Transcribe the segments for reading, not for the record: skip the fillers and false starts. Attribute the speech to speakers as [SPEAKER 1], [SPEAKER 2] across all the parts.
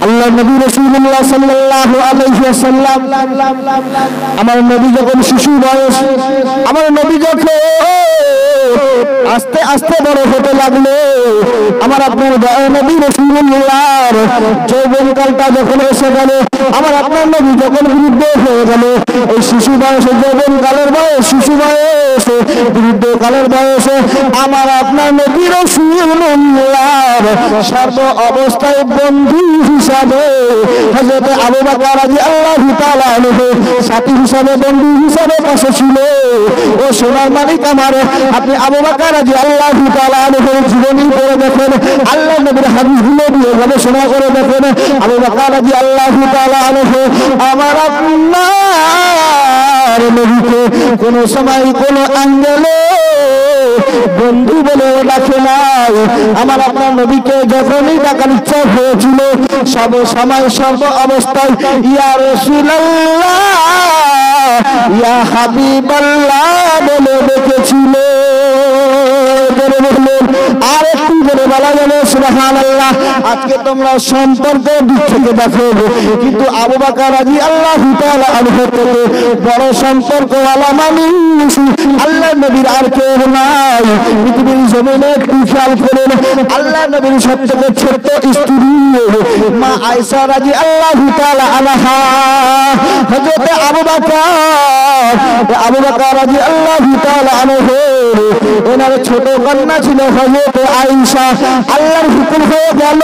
[SPEAKER 1] আল্লাহ নবী রাসূলুল্লাহ সাল্লাল্লাহু আলাইহি ওয়াসাল্লাম আমার নবী যখন শিশু বয়স, আমার নবী যখন আস্তে আস্তে বড় হতে লাগলো, আমার আপনার নবী রাসূলুল্লাহর যৌবনকালটা যখন এসে গেল, আমার আপনার নবী যখন বৃদ্ধ হয়ে গেল, এই শিশু বয়সে যৌবনকালের বয়স, শিশু বয়সে বৃদ্ধকালের বয়সে আমার আপনার নবী রাসূলুল্লাহর সর্ব অবস্থায় বন্ধু হিসাবে হযরত আবু বকর রাদিয়াল্লাহু তাআলা আনহু সাথী হিসাবে, বন্ধু হিসাবে পাশে ছিল। ও সোনার মালিক আমার, আপনি আবু বকর রাদিয়াল্লাহু তাআলা আনহুর জীবনী পড়ে দেখেন, আল্লাহ নবীর হাদিসগুলো দিয়ে গবেষণা করে দেখেন, আবু বকর রাদিয়াল্লাহু তাআলা আনহু আমার আপনার নবীকে কোন সময় কোন অ্যাঙ্গেলে বন্ধু বলে ডাকে নাই। আমার আপনার নবীকে যখনই ডাকার ইচ্ছা হয়েছিল, সব সময় সর্ব অবস্থায় ইয়া রাসূলুল্লাহ, ইয়া হাবিবাল্লাহ বলে ডেকেছিল। আর একটু করে বলা গেল সুবহানাল্লাহ। আজকে তোমরা সম্পর্ক দিক থেকে দেখো, কিন্তু আবু বকর রাদিয়াল্লাহু তাআলা আনহু থেকে বড় সম্পর্কওয়ালা মানুষ আল্লাহ নবীর আর কেউ নাই পৃথিবীর জমিনে। একটু খেয়াল করুন, আল্লাহ নবীর সবথেকে ছোট স্ত্রী মা আয়েশা রাদিয়াল্লাহু তাআলা আনহা, হযরত আবু বকর রাদিয়াল্লাহু তাআলা আনহু ওনার ছোট কন্যা ছিল হযরত আয়েশা। আল্লাহর হুকুম হয়ে গেল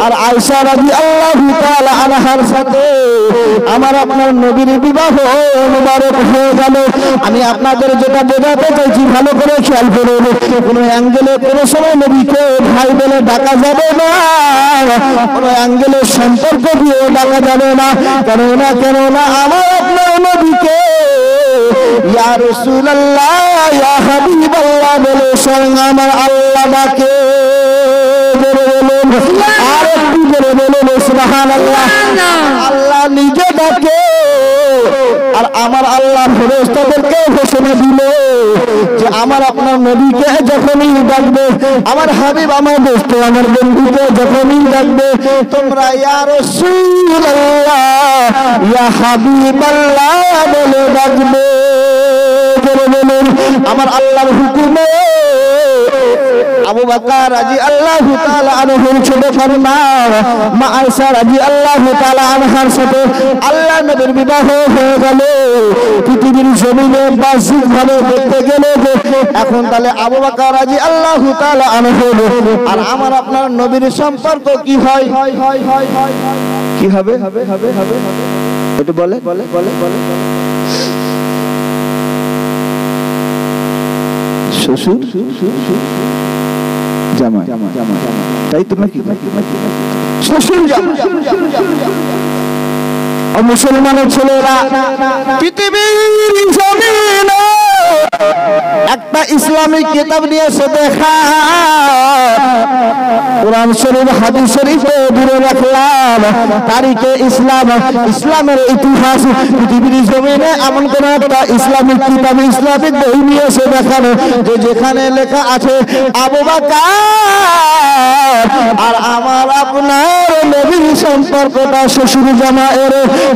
[SPEAKER 1] আর আয়েশা রাদিয়াল্লাহু তাআলা আনহার সাথে আমার আপনার নবীর বিবাহ মুবারক হয়ে গেল। আমি আপনাদের যেটা বোঝাতে চাইছি ভালো করে খেয়াল করুন, কোন অ্যাঙ্গেলে কোন সময় নবীকে ভাই বলে ডাকা যাবে না, কোন অ্যাঙ্গেলে সম্পর্ক দিয়ে ডাকা যাবে না। কেননা আমার আপনার নবীকে ইয়া রাসূলুল্লাহ, ইয়া হাবিবাল্লাহ বলে স্বয়ং আমার আল্লাহ ডাকে। আর একটু জোরে বলুন সুবহানাল্লাহ। আল্লাহ নিজে ডাকে আর আমার আল্লাহ ফেরেশতাদেরকে ঘোষণা দিল যে আমার আপনার নবীকে যখনই ডাকবে, আমার হাবিব, আমার দোস্ত, আমার বন্ধুকে যখনই ডাকবে, তোমরা ইয়া রাসূলুল্লাহ, ইয়া হাবিবাল্লাহ বলে ডাকবে। আমার আল্লাহর হুকুমে আবু বকর রাদিয়াল্লাহু তাআলা আনহুর ছোট কন্যা মা আয়েশা রাদিয়াল্লাহু তাআলা আনহার সাথে আল্লাহ নবীর বিবাহ হয়ে গেল। পৃথিবীর জমিনে বাহ্যিকভাবে দেখতে গেলে যে এখন তাহলে আবু বকর রাদিয়াল্লাহু তাআলা আনহু আর আমার আপনার নবীর সম্পর্ক কি হয়, কি হবে একটু বলে শ্বশুর জামাই, তাই তো নাকি? শ্বশুর জামাই। মুসলমানের ছেলেরা পৃথিবীর জমিনে একটা ইসলামিক কিতাব নিয়েছে দেখা, কোরআন শরীফ হাদিস শরীফে দূরে রাখলাম তারিখে ইসলাম, ইসলামের ইতিহাস। পৃথিবীর জমিনে এমন কোন একটা ইসলামিক কিতাব, ইসলামিক বই নিয়েছে দেখানো যে যেখানে লেখা আছে আবু বকর আর আমার আপনার নবীর সম্পর্কটা শ্বশুর জামাইয়ের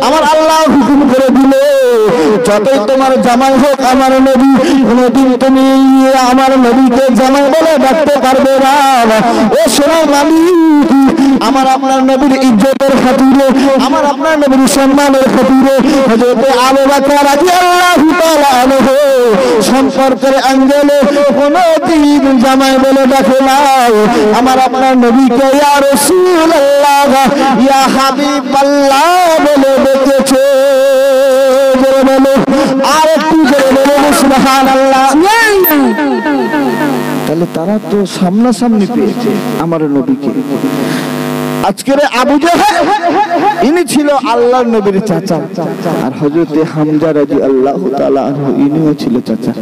[SPEAKER 1] আমার আল্লাহ হুকুম করে দিল, যতই তোমার জামাই হোক আমার নবী, কোনদিন তুমি আমার নবীকে জামাই বলে ডাকতে পারবে না। ও সোনার মালিক, আমার আপনার নবীর ইজ্জতের খাতিরে, আমার আপনার নবীর সম্মানের খাতিরে হযরত আবু বকর রাদিয়াল্লাহু তাআলা আনহু সম্পর্কের অ্যাঙ্গেলে কোনদিন জামাই বলে ডাকে নাই। আমার আপনার নবীকে ইয়া রাসূলুল্লাহ, ইয়া হাবিবাল্লাহ বলে ডেকেছে। আর একটু জোরে বলুন সুবহানাল্লাহ। তাহলে তারা তো সামনাসামনি পেয়েছে আমার নবীকে। আজকের আবু জাহেল ইনি ছিল আল্লাহর নবীর চাচা, আর হযরতে হামজা রাদিয়াল্লাহু তাআলা আনহু ইনিও ছিল চাচা।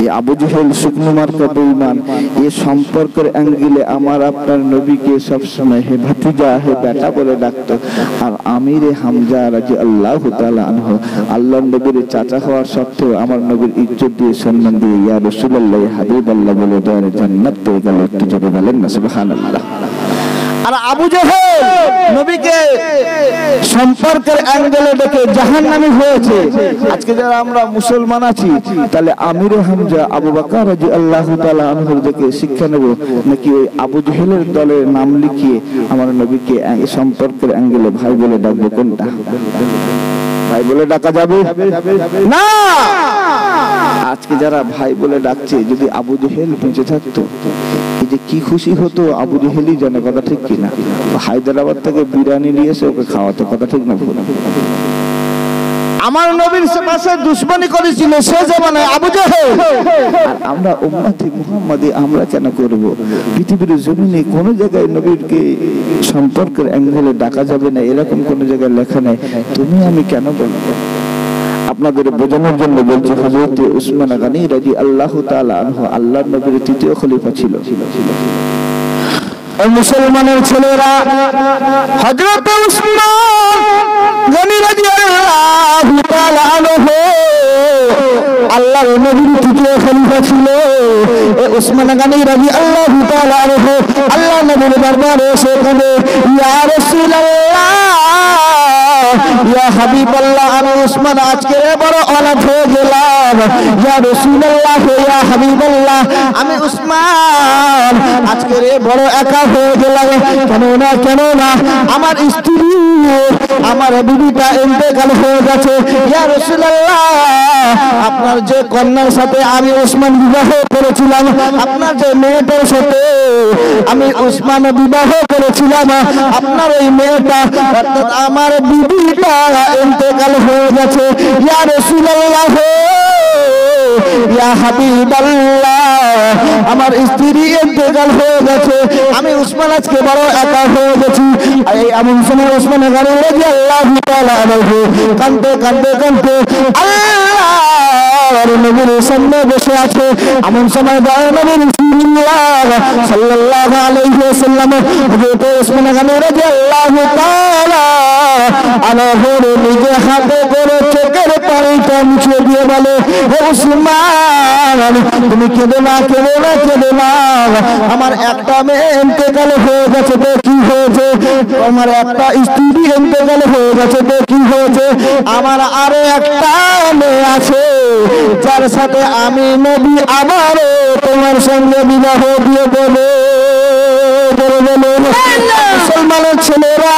[SPEAKER 1] এই আবু জাহেল শুকনো মার্কা বেঈমান, এই সম্পর্কের অ্যাঙ্গেলে আমার আপনার নবীকে সবসময় হে ভাতিজা, হে বেটা বলে ডাকতো। আর আমিরে হামজা রাদিয়াল্লাহু তাআলা আনহু আল্লাহর নবীর চাচা হওয়ার সত্ত্বেও আমার নবীর ইজ্জত দিয়ে সম্মান দিয়ে ইয়া রাসূলুল্লাহ, হাবিবাল্লাহ বলে দয়ার জান্নাত পেয়ে গেল। একটু জোরে বলেন না সুবহানাল্লাহ। আর আবু জেহেল নবীকে সম্পর্কের অ্যাঙ্গেলে দেখে জাহান্নামী হয়েছে। আজকে যারা আমরা মুসলমান আছি, তাহলে আমিরে হামজা আবু বকর রাদিয়াল্লাহু তাআলা আনহুর দেখে শিক্ষা নেব, নাকি ওই আবু জেহেলের দলের নাম লিখিয়ে আমার নবীকে সম্পর্কের অ্যাঙ্গেলে ভাই বলে ডাকবো? কোনটা ভাই বলে ডাকা যাবে না? আজকে যারা ভাই বলে ডাকছে, যদি আবু জেহেল বেঁচে থাকতো যে কি খুশি হতো, আবু জেহেলই জানে, কথা ঠিক কিনা? হায়দ্রাবাদ থেকে বিরিয়ানি নিয়ে এসে ওকে খাওয়াতো, কথা ঠিক না ভুল? আমার নবীর পাশে দুশমনি করেছিল সে জামানায় আবু জেহেল। আর আমরা উম্মতে মুহাম্মাদি আমরা কেন করব? পৃথিবীর জমিনে কোন জায়গায় নবীকে সম্পর্কের অ্যাঙ্গেলে ডাকা যাবে না এরকম কোন জায়গায় লেখা নেই। তুমি আমি কেন বলবো? আপনাদের বোঝানোর জন্য বলছি, হযরত উসমান গনি রাদিয়াল্লাহু তাআলা আনহু আল্লাহর নবীর তৃতীয় খলিফা ছিল। মুসলমানের ছেলেরা হযরত উসমান গনি রাদিয়াল্লাহু তাআলা আনহু আল্লাহর নবীর তৃতীয় খলিফা ছিল। এই উসমান গনি রাদিয়াল্লাহু তাআলা আনহু আল্লাহর নবীর দরবারে এসে বলে, ইয়া রাসূলুল্লাহ, ইয়া হাবিবাল্লাহ, আমি উসমান আজকে বড় অনাথ হয়ে গেলাম। ইয়া রাসূলুল্লাহ, ইয়া হাবিবাল্লাহ, আমি উসমান আজকে বড় একা হয়ে গেলাম। কেন না আমার স্ত্রী, আমার বিবিটা ইন্তেকাল হয়ে গেছে। ইয়া রাসূলুল্লাহ, আপনার যে কন্যার সাথে আমি উসমান বিবাহ করেছিলাম, আপনার যে মেয়েটার সাথে আমি উসমান বিবাহ করেছিলাম, আপনার ওই মেয়েটা অর্থাৎ আমার বিবিটা ইন্তেকাল হয়ে গেছে। ইয়া রাসূলুল্লাহ, ইয়া হাবিবাল্লাহ, আমার স্ত্রী ইন্তেকাল হয়ে গেছে, আমি উসমান আজকে বড় একা হয়ে গেছি। এই এমন সময় উসমান গনি রাদিয়াল্লাহু তাআলা আনহু কাঁদতে কাঁদতে কাঁদতে আল্লাহর নবীর সামনে বসে আছে। এমন সময় দয়ার নবী রাসূলুল্লাহ সাল্লাল্লাহু আলাইহি ওয়াসাল্লাম হযরত উসমান গনি রাদিয়াল্লাহু তাআলা আনহু নিজে হাতে করে চোখের পানিটা মুছে দিয়ে বলে, হে উসমান, তুমি কেঁদো না, কেঁদো না, কেঁদো না। আমার একটা মেয়ে ইন্তেকাল হয়ে গেছে তো কি হয়েছে? আমার একটা স্ত্রী ইন্তেকাল হয়ে গেছে তো কি হয়েছে? আমার আরো একটা মেয়ে আছে যার সাথে আমি নবী আবারও তোমার সঙ্গে বিবাহ দিয়ে দেবো। মুসলমানের ছেলেরা,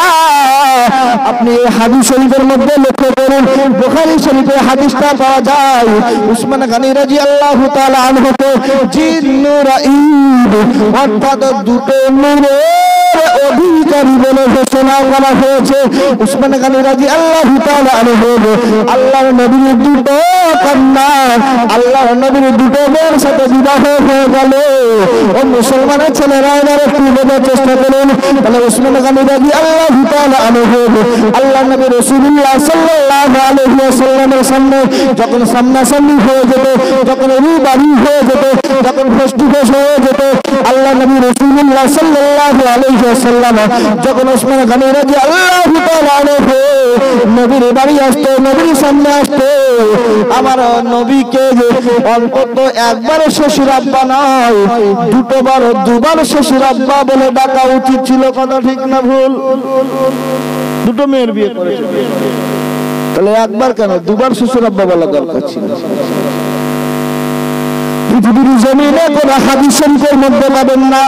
[SPEAKER 1] আপনি এই হাদিস শরীফের মধ্যে লক্ষ্য করুন, বুখারী শরীফে হাদিসটা পাওয়া যায়। উসমান গনি রাদিয়াল্লাহু তাআলা আনহুকে জিন্নুরাইদ অর্থাৎ দুটো নূরের অধিকারী বলে ঘোষণা করা হয়েছে। উসমান গনি রাদিয়াল্লাহু তাআলা আনহু আল্লাহর নবীর দুটো কন্যা, আল্লাহর নবীর দুটো মেয়ের সাথে বিবাহ হয়ে গেল। ও মুসলমানের ছেলেরা, এবার একটু বোঝার চেষ্টা করুন। তাহলে উসমান গনি রাদিয়াল্লাহু তাআলা আনহু আল্লাহর নবী রাসূলুল্লাহ সাল্লাল্লাহু আলাইহি ওয়াসাল্লামের সামনে যখন সামনাসামনি হয়ে যেত, যখন রুবারি হয়ে যেত, যখন ফেস টু ফেস হয়ে যেত, আল্লাহর নবী রাসূলুল্লাহ সাল্লাল্লাহু আলাইহি ওয়াসাল্লাম যখন উসমান গনি রাদিয়াল্লাহু তাআলা আনহু নবীর বাড়ি আসতো, নবীর সামনে আসতো, আমার নবীকে অন্তত একবার শ্বশুর আব্বা নয়, দুবার শ্বশুর আব্বা বলে ডাকা উচিত ছিল, কথা ঠিক না ভুল? দুটো মেয়ের বিয়ে করেছে, তাহলে একবার কেন দুবার শ্বশুর আব্বা বলা দরকার ছিল। পৃথিবীর জমিনে কোন হাদিস শরীফের মধ্যে পাবেন না,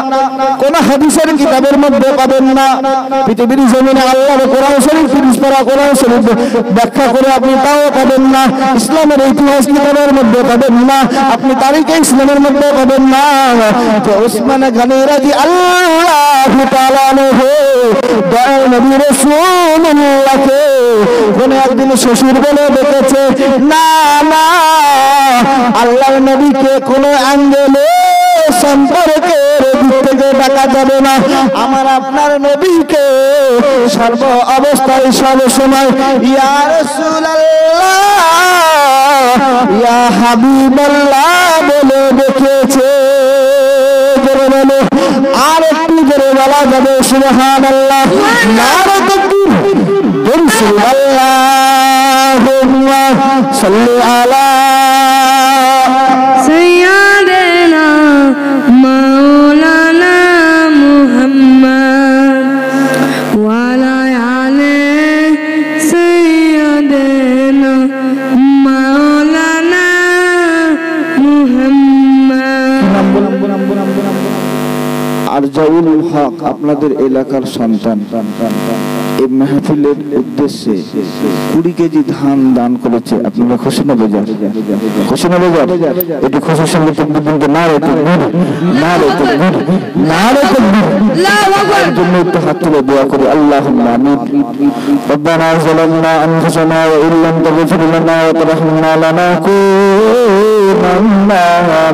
[SPEAKER 1] কোন হাদিসের কিতাবের মধ্যে পাবেন না। পৃথিবীর জমিনে আল্লাহর কোরআন শরীফ, ফিরিস্তারা কোরআন শরীফ ব্যাখ্যা করে আপনি তাও পাবেন না। ইসলামের ইতিহাস কিতাবের মধ্যে পাবেন না, আপনি তারিখে ইসলামের মধ্যে পাবেন না। তো উসমান গনি রাদিয়াল্লাহু তাআলা আনহু দয়াল নবী রাসূলুল্লাহকে কোন একদিন শ্বশুর বলে ডেকেছে? না না, আল্লাহর নবীকে কোন অ্যাঙ্গেলে সম্পর্কের দিক থেকে ডাকা যাবে না। আমার আপনার নবীকে সর্ব অবস্থায় সব সময় ইয়া রাসূলুল্লাহ, ইয়া হাবিবাল্লাহ বলে ডেকেছে। আর একটু জোরে বলা যাবে সুবহানাল্লাহ, নারে তাকবীর, আল্লাহুম্মা সাল্লি আলা
[SPEAKER 2] সাইয়্যিদিনা মাওলানা মুহাম্মদ।
[SPEAKER 1] আপনাদের এলাকার সন্তান এই মাহফিলের উদ্দেশ্যে 20 কেজি ধান দান করেছে। আপনারা খুশি না বেজার? খুশি না বেজার? এটি খুশির সঙ্গে কিন্তু না রে না রে না রে এর জন্য একটু হাত তুলে দোয়া করি। আল্লাহুম্মা আমিন। রব্বানা যালামনা আনফুসানা ওয়া ইল্লাম তাগফির লানা ওয়া তারহামনা লানাকুনান্না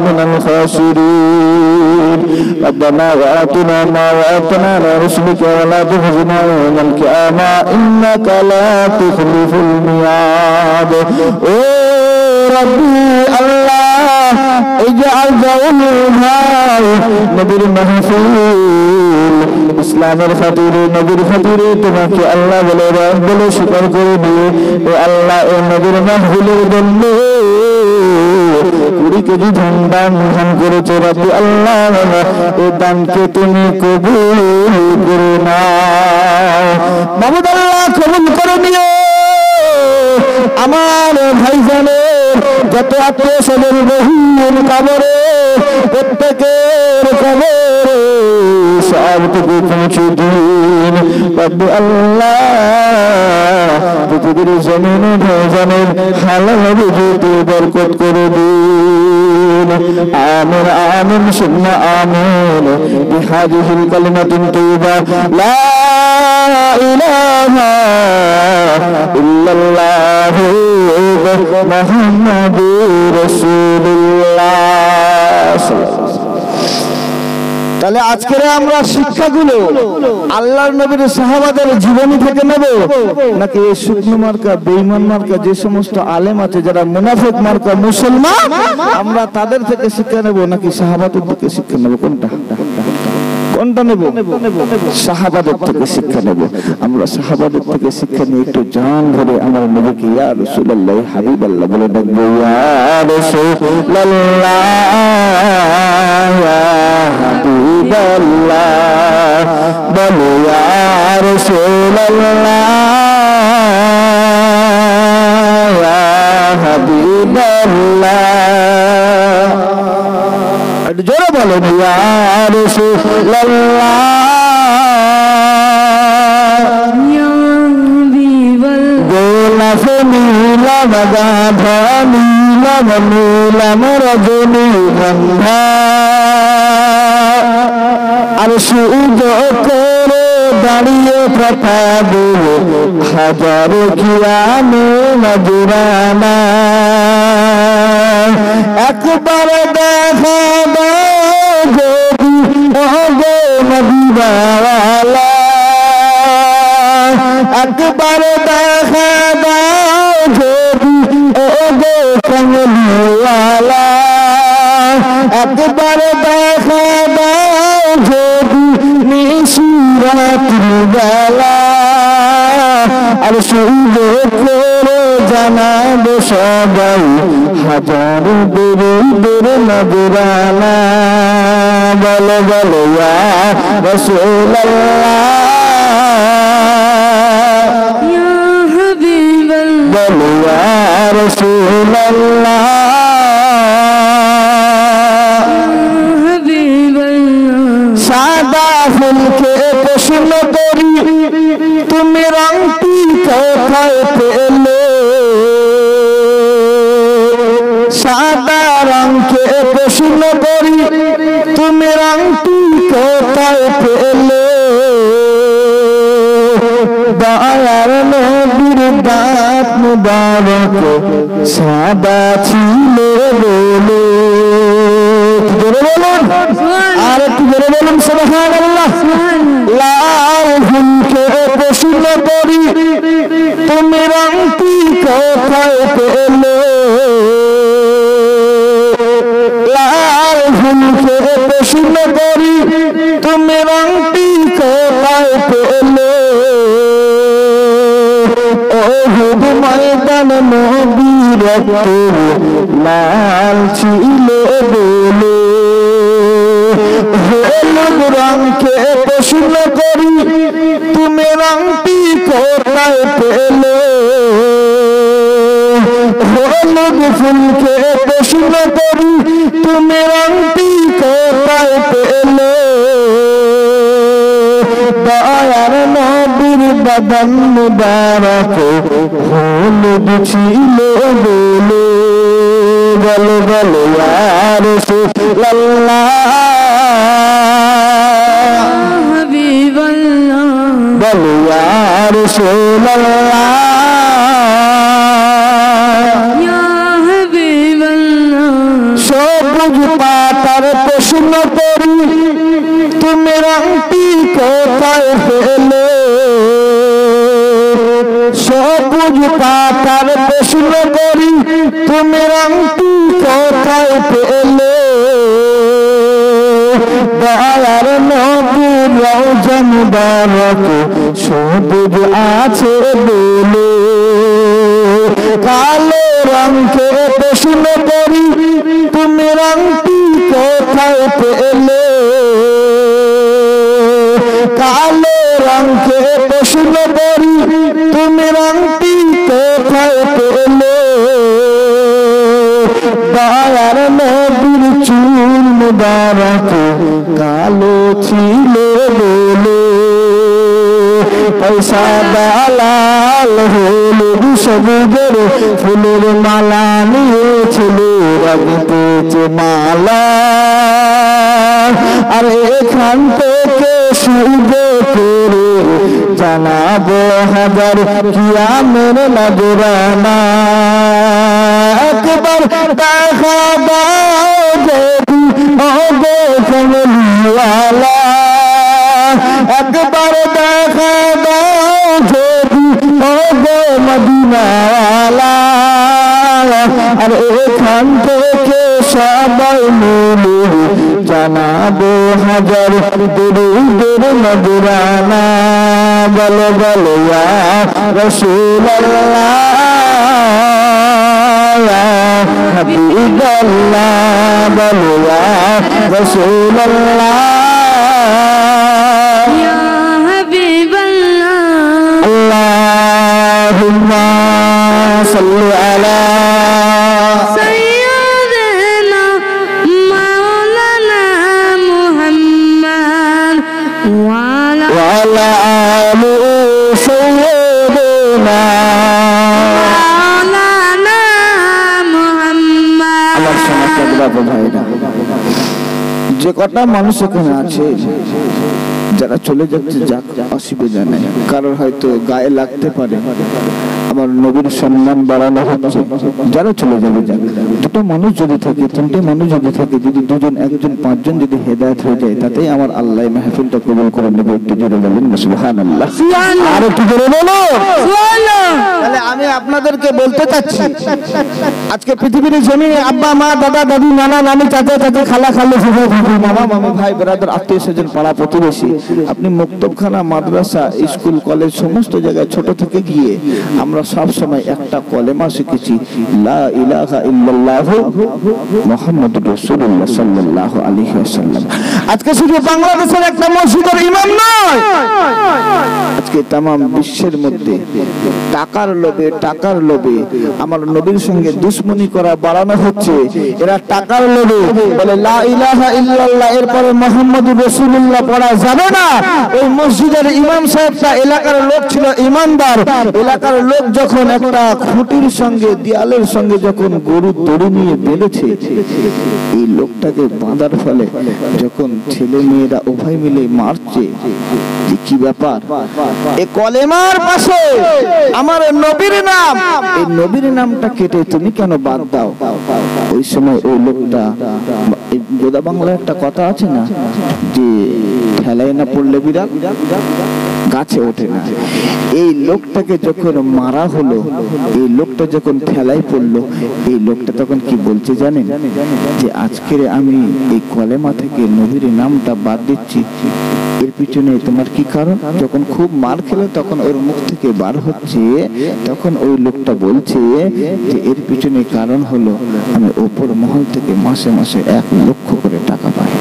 [SPEAKER 1] মিনাল খাসিরিন। রব্বানা ওয়া আতিনা মা ওয়া'আদতনা আলা রাসূলিকা ওয়া লা তুখজিনা ইয়াওমাল কিয়ামা ইন্নাকা লা তুখলিফুল মিয়াদ। ও রব্বি আল্লাহ ইজআল যাওয়াল নবীর মাহফিল ইসলামের খাতিরে নবীর খাতিরে তোমাকে আল্লাহ বলে রব বলে স্বীকার করে দিয়ে ও আল্লাহ এই নবীর মাহফিলের জন্য 20 কেজি ধান দান করেছে। রব্বি আল্লাহ এই দানকে তুমি কবুল করে নাও। মাহমুদ আল্লাহ কবুল করে নিও। আমার ভাইজানের যত আত্মীয় স্বজন রহিম কবরে প্রত্যেকের কবরে সবটুকু পৌঁছে দিন। রব্বি আল্লাহ পৃথিবীর জমিনে ভাইজানের হালাল রুজিতে বরকত করে দিন। আমিন আমিন সুম্মা আমিন বিহাদিহিল কালিমাতুন তাইয়্যিবা লা ইলাহা ইল্লাল্লাহ মুহাম্মাদুর রাসূলুল্লাহ। তাহলে আজকের আমরা শিক্ষাগুলো আল্লাহর নবীর সাহাবাদের জীবনী থেকে নেব নাকি এই শুকনো মার্কা বেঈমান মার্কা যে সমস্ত আলেম আছে যারা মুনাফিক মার্কা মুসলমান আমরা তাদের থেকে শিক্ষা নেব নাকি সাহাবাদের থেকে শিক্ষা নেব? কোনটা নেব? সাহাবাদের থেকে শিক্ষা নেব। আমরা সাহাবাদের থেকে শিক্ষা নিয়ে একটু জান ধরে আমার নবীকে ইয়া রাসূলুল্লাহ হাবিবাল্লাহ বলে ডাকবো। ইয়া রাসূলুল্লাহ ইয়া হাবিবাল্লাহ বলো ইয়া রাসূলুল্লাহ ইয়া হাবিবাল্লাহ। জোরে বলেন ইয়া রাসূলুল্লাহ ইয়া হাবিবাল্লাহ। গোলাপ নীলাম গাধা নীলাম নীলাম রজনী গন্ধা আর সূর্য করে দাঁড়িয়ে প্রতাপে হাজার কিয়ামে নজরানা একবার দেখা দাও যদি ওগো নবীওয়ালা একবার দেখা দাও যদি ওগো কমলিওয়ালা একবার দেখা দাও যদি নিশিরাতের বেলা আর সূর্য করে জানাবে সবাই হাজার দরুদের নজরানা বলো বলো ইয়া রাসূলুল্লাহ ইয়া হাবিবাল্লাহ বলো ইয়া রাসূলুল্লাহ সাদা ফুলকে প্রশ্ন করি তুমি রংটি কোথায় পেলে? সাদা রংকে প্রশ্ন করি তুমি রংটি কোথায় পেলে? দয়ার নবীর দাঁত মুবারক সাদা ছিল বলে। আর একটু জোরে বলুন সুবহানাল্লাহ। লাল ফুলকে প্রশ্ন করি তুমি রংটি কোথায় পেলে? লাল ফুলকে প্রশ্ন করি তুমি রংটি কোথায় পেলে? ওহুদ ময়দান নবীর রক্ত লাল ছিল বলে। হলুদ রংকে প্রশ্ন করি তুমি রংটি কোথায় পেলে? হলুদ ফুলকে প্রশ্ন করি তুমি রংটি কোথায় পেলে? দয়ার নবীর বদন মুবারক হলুদ ছিল বলে বলে বলে ইয়া রাসূলুল্লাহ হাবিবাল্লাহ বলে ইয়া রাসূলুল্লাহ পাতার প্রশ্ন করি তুমি রংটি কোথায় পেলে সবুজ পাতার প্রশ্ন করি তুমি রংটি কোথায় পেলে দয়ার নবীর রওজা মুবারক সবুজ আছে বলে কালো রঙকে প্রশ্ন করি তুমি রংটি কোথায় পেলে কালো রঙকে প্রশ্ন করি তুমি রংটি কোথায় পেলে দয়ার নবীর চুল মুবারক কালো ছিল বলে পয়সা দালাল হলুদ সবুজের ফুলের মালা নিয়েছিল রঙতে মালা আর এখান থেকে শুরু করে জানাবো হাজার কিয়ামের নজরানা একবার দেখা দাও যদি ওগো কমলিওয়ালা একবার দেখা দাও যদি ওগো মদিনাওয়ালা আর এখান থেকে সবাই মিলে জানাবো হাজার দুরুদের নজরানা বলো বলো ইয়া রাসূলুল্লাহ ইয়া হাবিবাল্লাহ বলো ইয়া রাসূলুল্লাহ ইয়া হাবিবাল্লাহ আল্লাহুম্মা সাল্লি আলা وعلى آل سيدنا مولانا محمد আমার সমস্ত বাবা ভাইরা যে কটা মানুষ এখানে আছে যারা চলে যাচ্ছে যাক অসুবিধা নেই কারোর হয়তো গায়ে লাগতে পারে আমার নবীর সম্মান বাড়ানো হচ্ছে যারা চলে যাবে যাক দুটো মানুষ যদি থাকে তিনটে মানুষ যদি থাকে যদি দুজন একজন পাঁচজন যদি হেদায়েত হয়ে যায় তাতেই আমার আল্লাহ মাহফিলটা কবুল করে নেবে একটু জোরে বলেন সুবহানাল্লাহ আর একটু জোরে বলো সুবহানাল্লাহ তাহলে আমি আপনাদেরকে বলতে চাচ্ছি আজকে পৃথিবীর জমিনে আব্বা মা দাদা দাদি নানা নানি চাচা চাচি খালা খালু ফুফু ফুফু মামা মামি ভাই ব্রাদার আত্মীয় স্বজন পাড়া প্রতিবেশী আপনি মুক্তবখানা মাদ্রাসা স্কুল কলেজ সমস্ত জায়গায় ছোট থেকে গিয়ে আমরা সব সময় একটা কলেমা শিখেছি লা ইলাহা ইল্লাল্লাহ মুহাম্মাদুর রাসূলুল্লাহ সাল্লাল্লাহু আলাইহি ওয়াসাল্লাম আজকে শুধু বাংলাদেশের একটা মসজিদের ইমাম নয় আজকে तमाम বিশ্বের মধ্যে টাকার লোভে আমার নবীর সঙ্গে দুশমনি করা বাড়ানো হচ্ছে এরা টাকার লোভে বলে লা ইলাহা ইল্লাল্লাহ এরপরে মুহাম্মাদুর রাসূলুল্লাহ পড়া যাবে না ওই মসজিদের ইমাম সাহেবটা এলাকার লোক ছিল ইমানদার এলাকার লোক যখন একটা খুঁটির সঙ্গে দেয়ালের সঙ্গে যখন গরু দড়ি নিয়ে বেঁধেছে এই লোকটাকে বাঁধার ফলে যখন ছেলে মেয়েরা উভয় মিলে মারছে কি ব্যাপার এই কলেমার পাশে আমার নবীর নাম এই নবীর নামটা কেটে তুমি কেন বাদ দাও ওই সময় ওই লোকটা গোদা বাংলায় একটা কথা আছে না যে ঠেলায় না পড়লে বিড়াল গাছে ওঠে না এই লোকটাকে যখন মারা হলো এই লোকটা যখন ঠেলায় পড়লো এই লোকটা তখন কি বলছে জানেন যে আজকের আমি এই কলেমা থেকে নবীর নামটা বাদ দিচ্ছি এর পিছনে তোমার কি কারণ যখন খুব মার খেলো তখন ওর মুখ থেকে বার হচ্ছে তখন ওই লোকটা বলছে যে এর পিছনে কারণ হলো আমি উপর মহল থেকে মাসে মাসে 1 লক্ষ করে টাকা পাই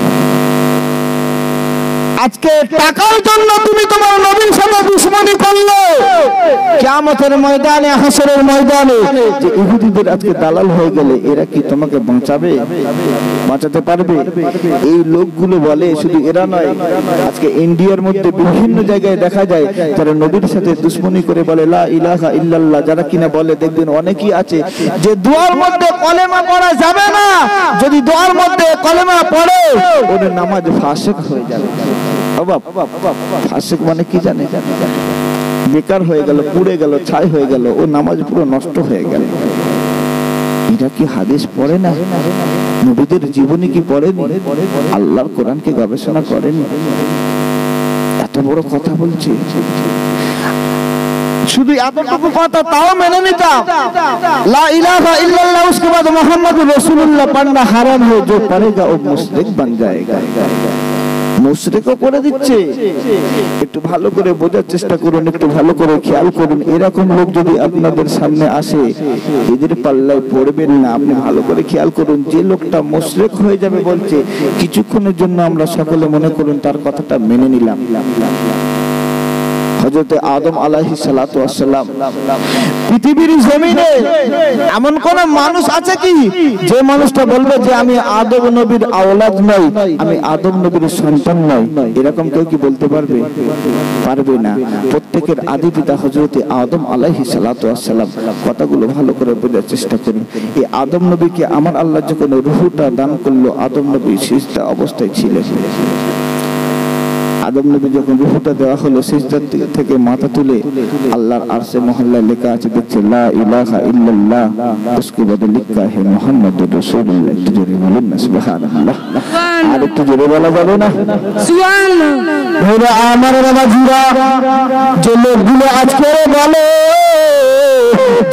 [SPEAKER 1] আজকে টাকার জন্য তুমি তোমার নবীর সাথে দুশমনি করলে কিয়ামতের ময়দানে, হাসরের ময়দানে যে ইহুদিদের আজকে দালাল হয়ে গেলে এরা কি তোমাকে বাঁচাবে? বাঁচাতে পারবে? এই লোকগুলো বলে, শুধু এরা নয়, আজকে ইন্ডিয়ার মধ্যে বিভিন্ন জায়গায় দেখা যায় যারা নবীর সাথে দুশ্মনী করে বলে লা ইলাহা ইল্লাল্লাহ, যারা কিনা বলে, দেখবেন অনেকেই আছে যে দোয়ার মধ্যে কলেমা পড়া যাবে না, যদি দোয়ার মধ্যে কলেমা পড়ে ওর নামাজ ফাসিক হয়ে যাবে। বাবা, ফাসিক মানে কি জানে? বেকার হয়ে গেল, পুড়ে গেল, ছাই হয়ে গেল, ও নামাজ পুরো নষ্ট হয়ে গেল। এটা কি হাদিস পড়ে না? নবীদের জীবনী কি পড়েনি? আল্লাহর কোরআনকে গবেষণা করেনি? এত বড় কথা বলছে, শুধু এতটুকু কথা তাও মেনে নিতাম, লা ইলাহা ইল্লাল্লাহ उसके बाद मोहम्मद रसूलुल्लाह पढ़ना हराम है, जो पढ़ेगा वो मुशरिक बन जाएगा। মুশরিকও করে দিচ্ছে। একটু ভালো করে বোঝার চেষ্টা করুন, একটু ভালো করে খেয়াল করুন। এরকম লোক যদি আপনাদের সামনে আসে, এদের পাল্লায় পড়বেন না। আপনি ভালো করে খেয়াল করুন, যে লোকটা মুশরিক হয়ে যাবে বলছে, কিছুক্ষণের জন্য আমরা সকলে মনে করুন তার কথাটা মেনে নিলাম। হযরত আদম আলাইহিস সালাতু ওয়াস সালাম, পৃথিবীর জমিনে এমন কোন মানুষ আছে কি যে মানুষটা বলবে যে আমি আদম নবীর আওলাদ নই, আমি আদম নবীর সন্তান নই? এরকম কেউ কি বলতে পারবে? পারবে না। প্রত্যেকের আদি পিতা হযরত আদম আলাইহিস সালাতু ওয়াস সালাম। কথাগুলো ভালো করে বোঝার চেষ্টা করুন। এই আদম নবীকে আমার আল্লাহ যখন রূহটা দান করলো, আদম নবী সিজদা অবস্থায় ছিলেন। আদম নবী যখন রূহটা দেওয়া হলো, সিজদা থেকে মাথা তুলে আল্লাহর আরশে মহল্লায় লেখা আছে, দেখছে লা ইলাহা ইল্লাল্লাহ, उसके बाद लिखा है মুহাম্মাদুর রাসূলুল্লাহ। একটু জোরে বলুন না সুবহানাল্লাহ। আর একটু জোরে বলা যাবে না সুবহানাল্লাহ? ভাইরা আমার বাবাজিরা, যে লোকগুলো আজকে বলে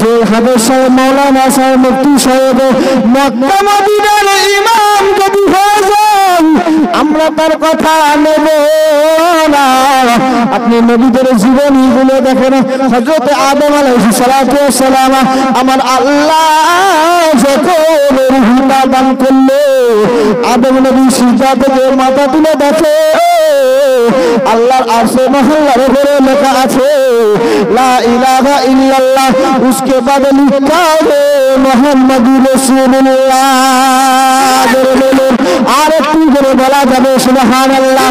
[SPEAKER 1] যে হাফেজ সাহেব, মাওলানা সাহেব, মুফতি সাহেব মক্কা মদিনার ইমাম যদি হয়ে যায়, আমরা তার কথা নেব না। আপনি নবীদের জীবনীগুলো দেখেন। হযরত আদম আলাইহিস সালাতু ওয়াস সালাম, আমার আল্লাহ যখন রূহটা দান করলো, আদম নবী সিজদা থেকে মাথা তুলে দেখে আল্লাহর আরশে মহল্লার উপরে লেখা আছে লা ইলাহা ইল্লাল্লাহ, उसके बाद लिखा है মুহাম্মাদুর রাসূলুল্লাহ। আর একটু করে বলা যাবে সুবহানাল্লাহ।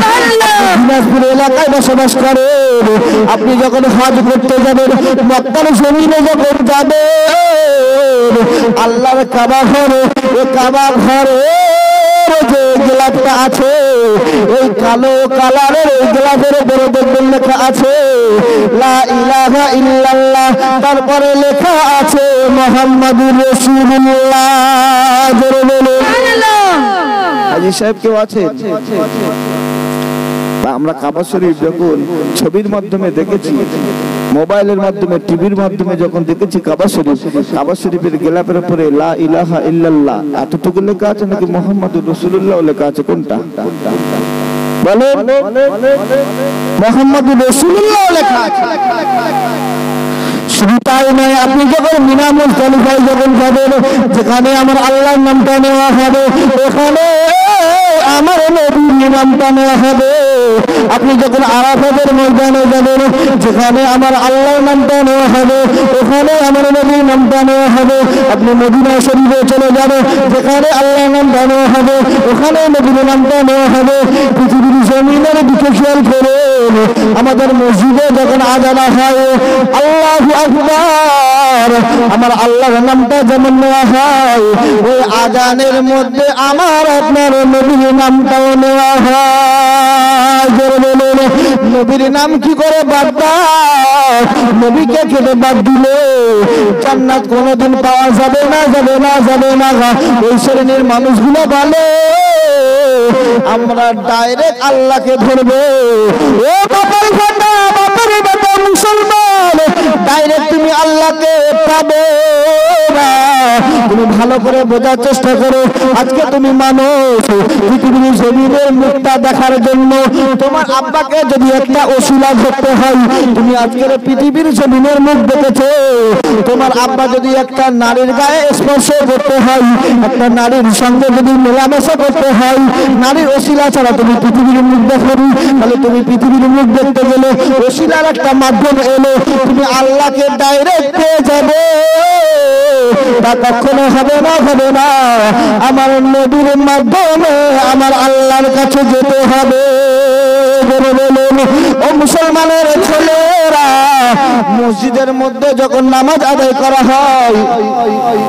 [SPEAKER 1] দিনাজপুর এলাকায় বসবাস করেন, আপনি যখন হজ করতে যাবেন, মক্কার জমিনে যখন যাবেন, আল্লাহর কাবা ঘরে, এই কাবা ঘরে যে গ্লাসটা আছে, ওই কালো কালারের ওই গ্লাসের উপরে দেখবেন লেখা আছে লা ইলাহা ইল্লাল্লাহ, তারপরে লেখা আছে মুহাম্মাদুর রাসূলুল্লাহ। জোরে বলুন সুবহানাল্লাহ। হাজী সাহেব কেউ আছে? আমরা কাবা শরীফ যখন ছবির মাধ্যমে দেখেছি, মোবাইলের মাধ্যমে, টিভির মাধ্যমে যখন দেখেছি কাবা শরীফের গেলাপের উপরে লা ইলাহা ইল্লাল্লাহ এতটুকু লেখা আছে নাকি মুহাম্মাদুর রাসূলুল্লাহ লেখা আছে? কোনটা বলেন? মুহাম্মাদুর রাসূলুল্লাহ লেখা আছে। শুধু তাই নয়, আপনি যখন মিনা মুজদালিফায় যখন যাবেন, যেখানে আমার আল্লাহর নামটা নেওয়া হবে, ওখানে আমার নবীর নামটা নেওয়া হবে। আপনি যখন আরাফাতের ময়দানে যাবেন, যেখানে আমার আল্লাহর নামটা নেওয়া হবে, ওখানে আমার নবীর নামটা নেওয়া হবে। আপনি মদিনা শরীফে চলে যাবেন, যেখানে আল্লাহর নামটা নেওয়া হবে, ওখানে নবীর নামটা নেওয়া হবে। পৃথিবীর জমিনের দিকে খেয়াল করেন, আমাদের মসজিদে যখন আযান হয় আল্লাহু আকবার, আমার আল্লাহর নামটা যেমন নেওয়া হয়, ওই আযানের মধ্যে আমার আপনার নবীর নামটাও নেওয়া হয়। নবীর নাম কি করে বাদ দাও? নবীকে কেটে বাদ দিলে জান্নাত কোনোদিন পাওয়া যাবে না, যাবে না, যাবে না। ওই শ্রেণীর মানুষগুলো বলে আমরা ডাইরেক্ট আল্লাহকে ধরবো। ও বাবার ফাটা, বাবার বেটা মুসলমান, ডাইরেক্ট তুমি আল্লাহকে পাবে না। তুমি ভালো করে বোঝার চেষ্টা করো। আজকে তুমি মানুষ, পৃথিবীর জমিনের মুখটা দেখার জন্য তোমার আব্বাকে যদি একটা ওসিলা ধরতে হয়, তুমি আজকের পৃথিবীর জমিনের মুখ দেখেছো। তোমার আব্বা যদি একটা নারীর গায়ে স্পর্শ করতে হয়, একটা নারীর সঙ্গে যদি মেলামেশা করতে হয়, নারীর ওসিলা ছাড়া তুমি পৃথিবীর মুখ দেখোনি। তাহলে তুমি পৃথিবীর মুখ দেখতে গেলে ওসিলার একটা মাধ্যম এলো, তুমি আল্লাহকে ডাইরেক্ট পেয়ে যাবে। তা কখনো হবে না, হবে না। আমার নবীর মাধ্যমে আমার আল্লাহর কাছে যেতে হবে। ও মুসলমানের ছেলেরা, মসজিদের মধ্যে যখন নামাজ আদায় করা হয়,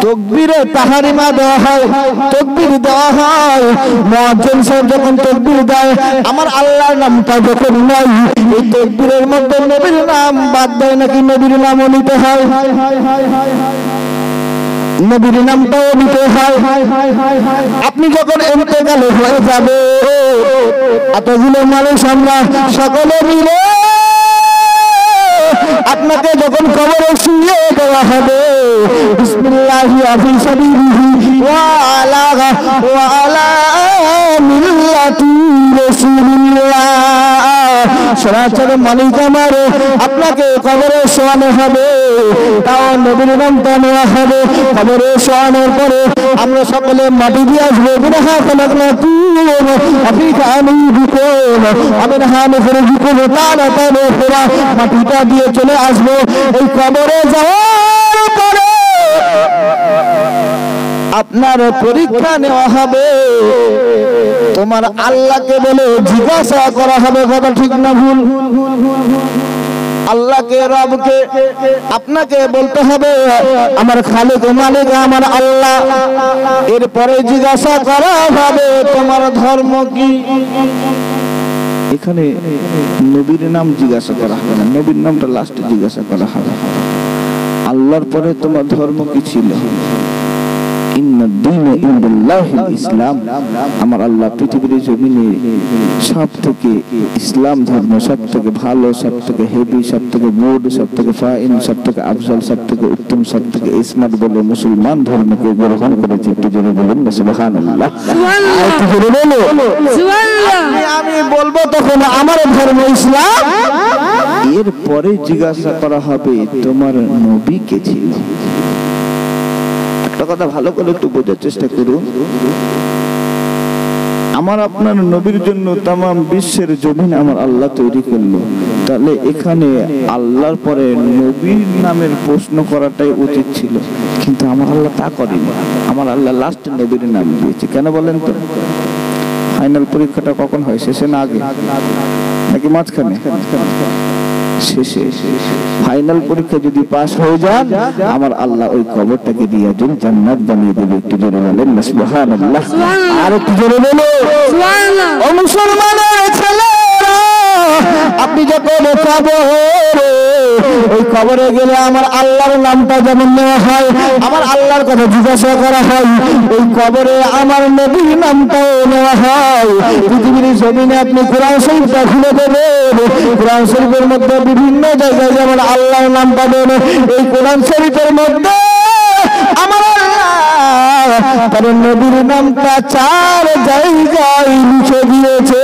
[SPEAKER 1] তাকবীরে তাহরিমা দেওয়া হয়, তাকবীর দেওয়া হয়। মুয়াজ্জিন সাহেব যখন তাকবীর দেয়, আমার আল্লাহর নামটা যখন নাই, এই তাকবীরের মধ্যে নবীর নাম বাদ দেয় নাকি নবীর নামও নিতে হয়? নবীর নামটাও নিতে হয়। আপনি যখন ইন্তেকাল হয়ে যাবে, এতগুলো মানুষ আমরা সকলে মিলে আপনাকে যখন কবরে শুইয়ে দেওয়া হবে, বিসমিল্লাহি ফি সাবিলিহি ওয়া আলা মিল্লাতি রাসূলিল্লাহ, সরাসরি মালিক আমার আপনাকে কবরে শোয়ানো হবে। তাও নবীর নামটা নেওয়া হবে। কবরে শোয়ানোর পরে আমরা সকলে মাটি দিয়ে আসবো। বিনহা খলাকনা কুম আফিকা আমি বিকুম আমিনহা নখরুজুকুম তারাতান উখরা, মাটিটা দিয়ে চলে আসবো। এই কবরে যাওয়ার পরে আপনার পরীক্ষা নেওয়া হবে। তোমার আল্লাহকে বলে জিজ্ঞাসা করা হবে, কথা ঠিক না ভুল? আল্লাহকে, রবকে আপনাকে বলতে হবে আমার খালিক মালিক আমার আল্লাহ। এরপরে জিজ্ঞাসা করা হবে তোমার ধর্ম কি। এখানে নবীর নাম জিজ্ঞাসা করা হবে না, নবীর নামটা লাস্টে জিজ্ঞাসা করা হবে। আল্লাহর পরে তোমার ধর্ম কি ছিল? ইসলাম। আমার আল্লাহ পৃথিবীর জমিনে সব থেকে ইসলাম ধর্ম সব থেকে ভালো, সব থেকে হেভি, সব থেকে গুড, সব থেকে ফাইন, সব থেকে আফজল, সব থেকে উত্তম, সব থেকে ইসমাত বলে মুসলমান ধর্মকে গ্রহণ করেছে। একটু জোরে বলুন না সুবহানাল্লাহ। আমি বলবো তখন আমার ধর্ম ইসলাম। এরপরে জিজ্ঞাসা করা হবে তোমার নবী কে ছিল। একটা কথা ভালো করে একটু বোঝার চেষ্টা করুন। আমার আপনার নবীর জন্য তামাম বিশ্বের জমিন আমার আল্লাহ তৈরি করলো, তাহলে এখানে আল্লাহর পরে নবীর নামের প্রশ্ন করাটাই উচিত ছিল, কিন্তু আমার আল্লাহ তা করেনি। আমার আল্লাহ লাস্ট নবীর নাম দিয়েছে। কেন বলেন তো? ফাইনাল পরীক্ষাটা কখন হয়? শেষে না আগে নাকি মাঝখানে? শেষে। ফাইনাল পরীক্ষা যদি পাস হয়ে যান, আমার আল্লাহ ওই কবরটাকে দিয়ে দিন জান্নাত বানিয়ে দেবে। একটু জোরে বলেন সুবহানাল্লাহ। আর একটু জোরে বলো সুবহানাল্লাহ। ও মুসলমানের ছেলেরা, আপনি যখন ওই কবরে গেলে আমার আল্লাহর নামটা যেমন নেওয়া হয়, আমার আল্লাহর কথা জিজ্ঞাসা করা হয়, ওই কবরে আমার নবীর নামটাও নেওয়া হয়। পৃথিবীর জমিনে আপনি কোরআন শরীফটা খুলে দেবেন, কোরআন শরীফের মধ্যে বিভিন্ন জায়গায় যেমন আল্লাহর নাম পাবেন, এই কোরআন শরীফের মধ্যে আমার আল্লাহ তার নবীর নামটা 4 জায়গায় লিখে দিয়েছে।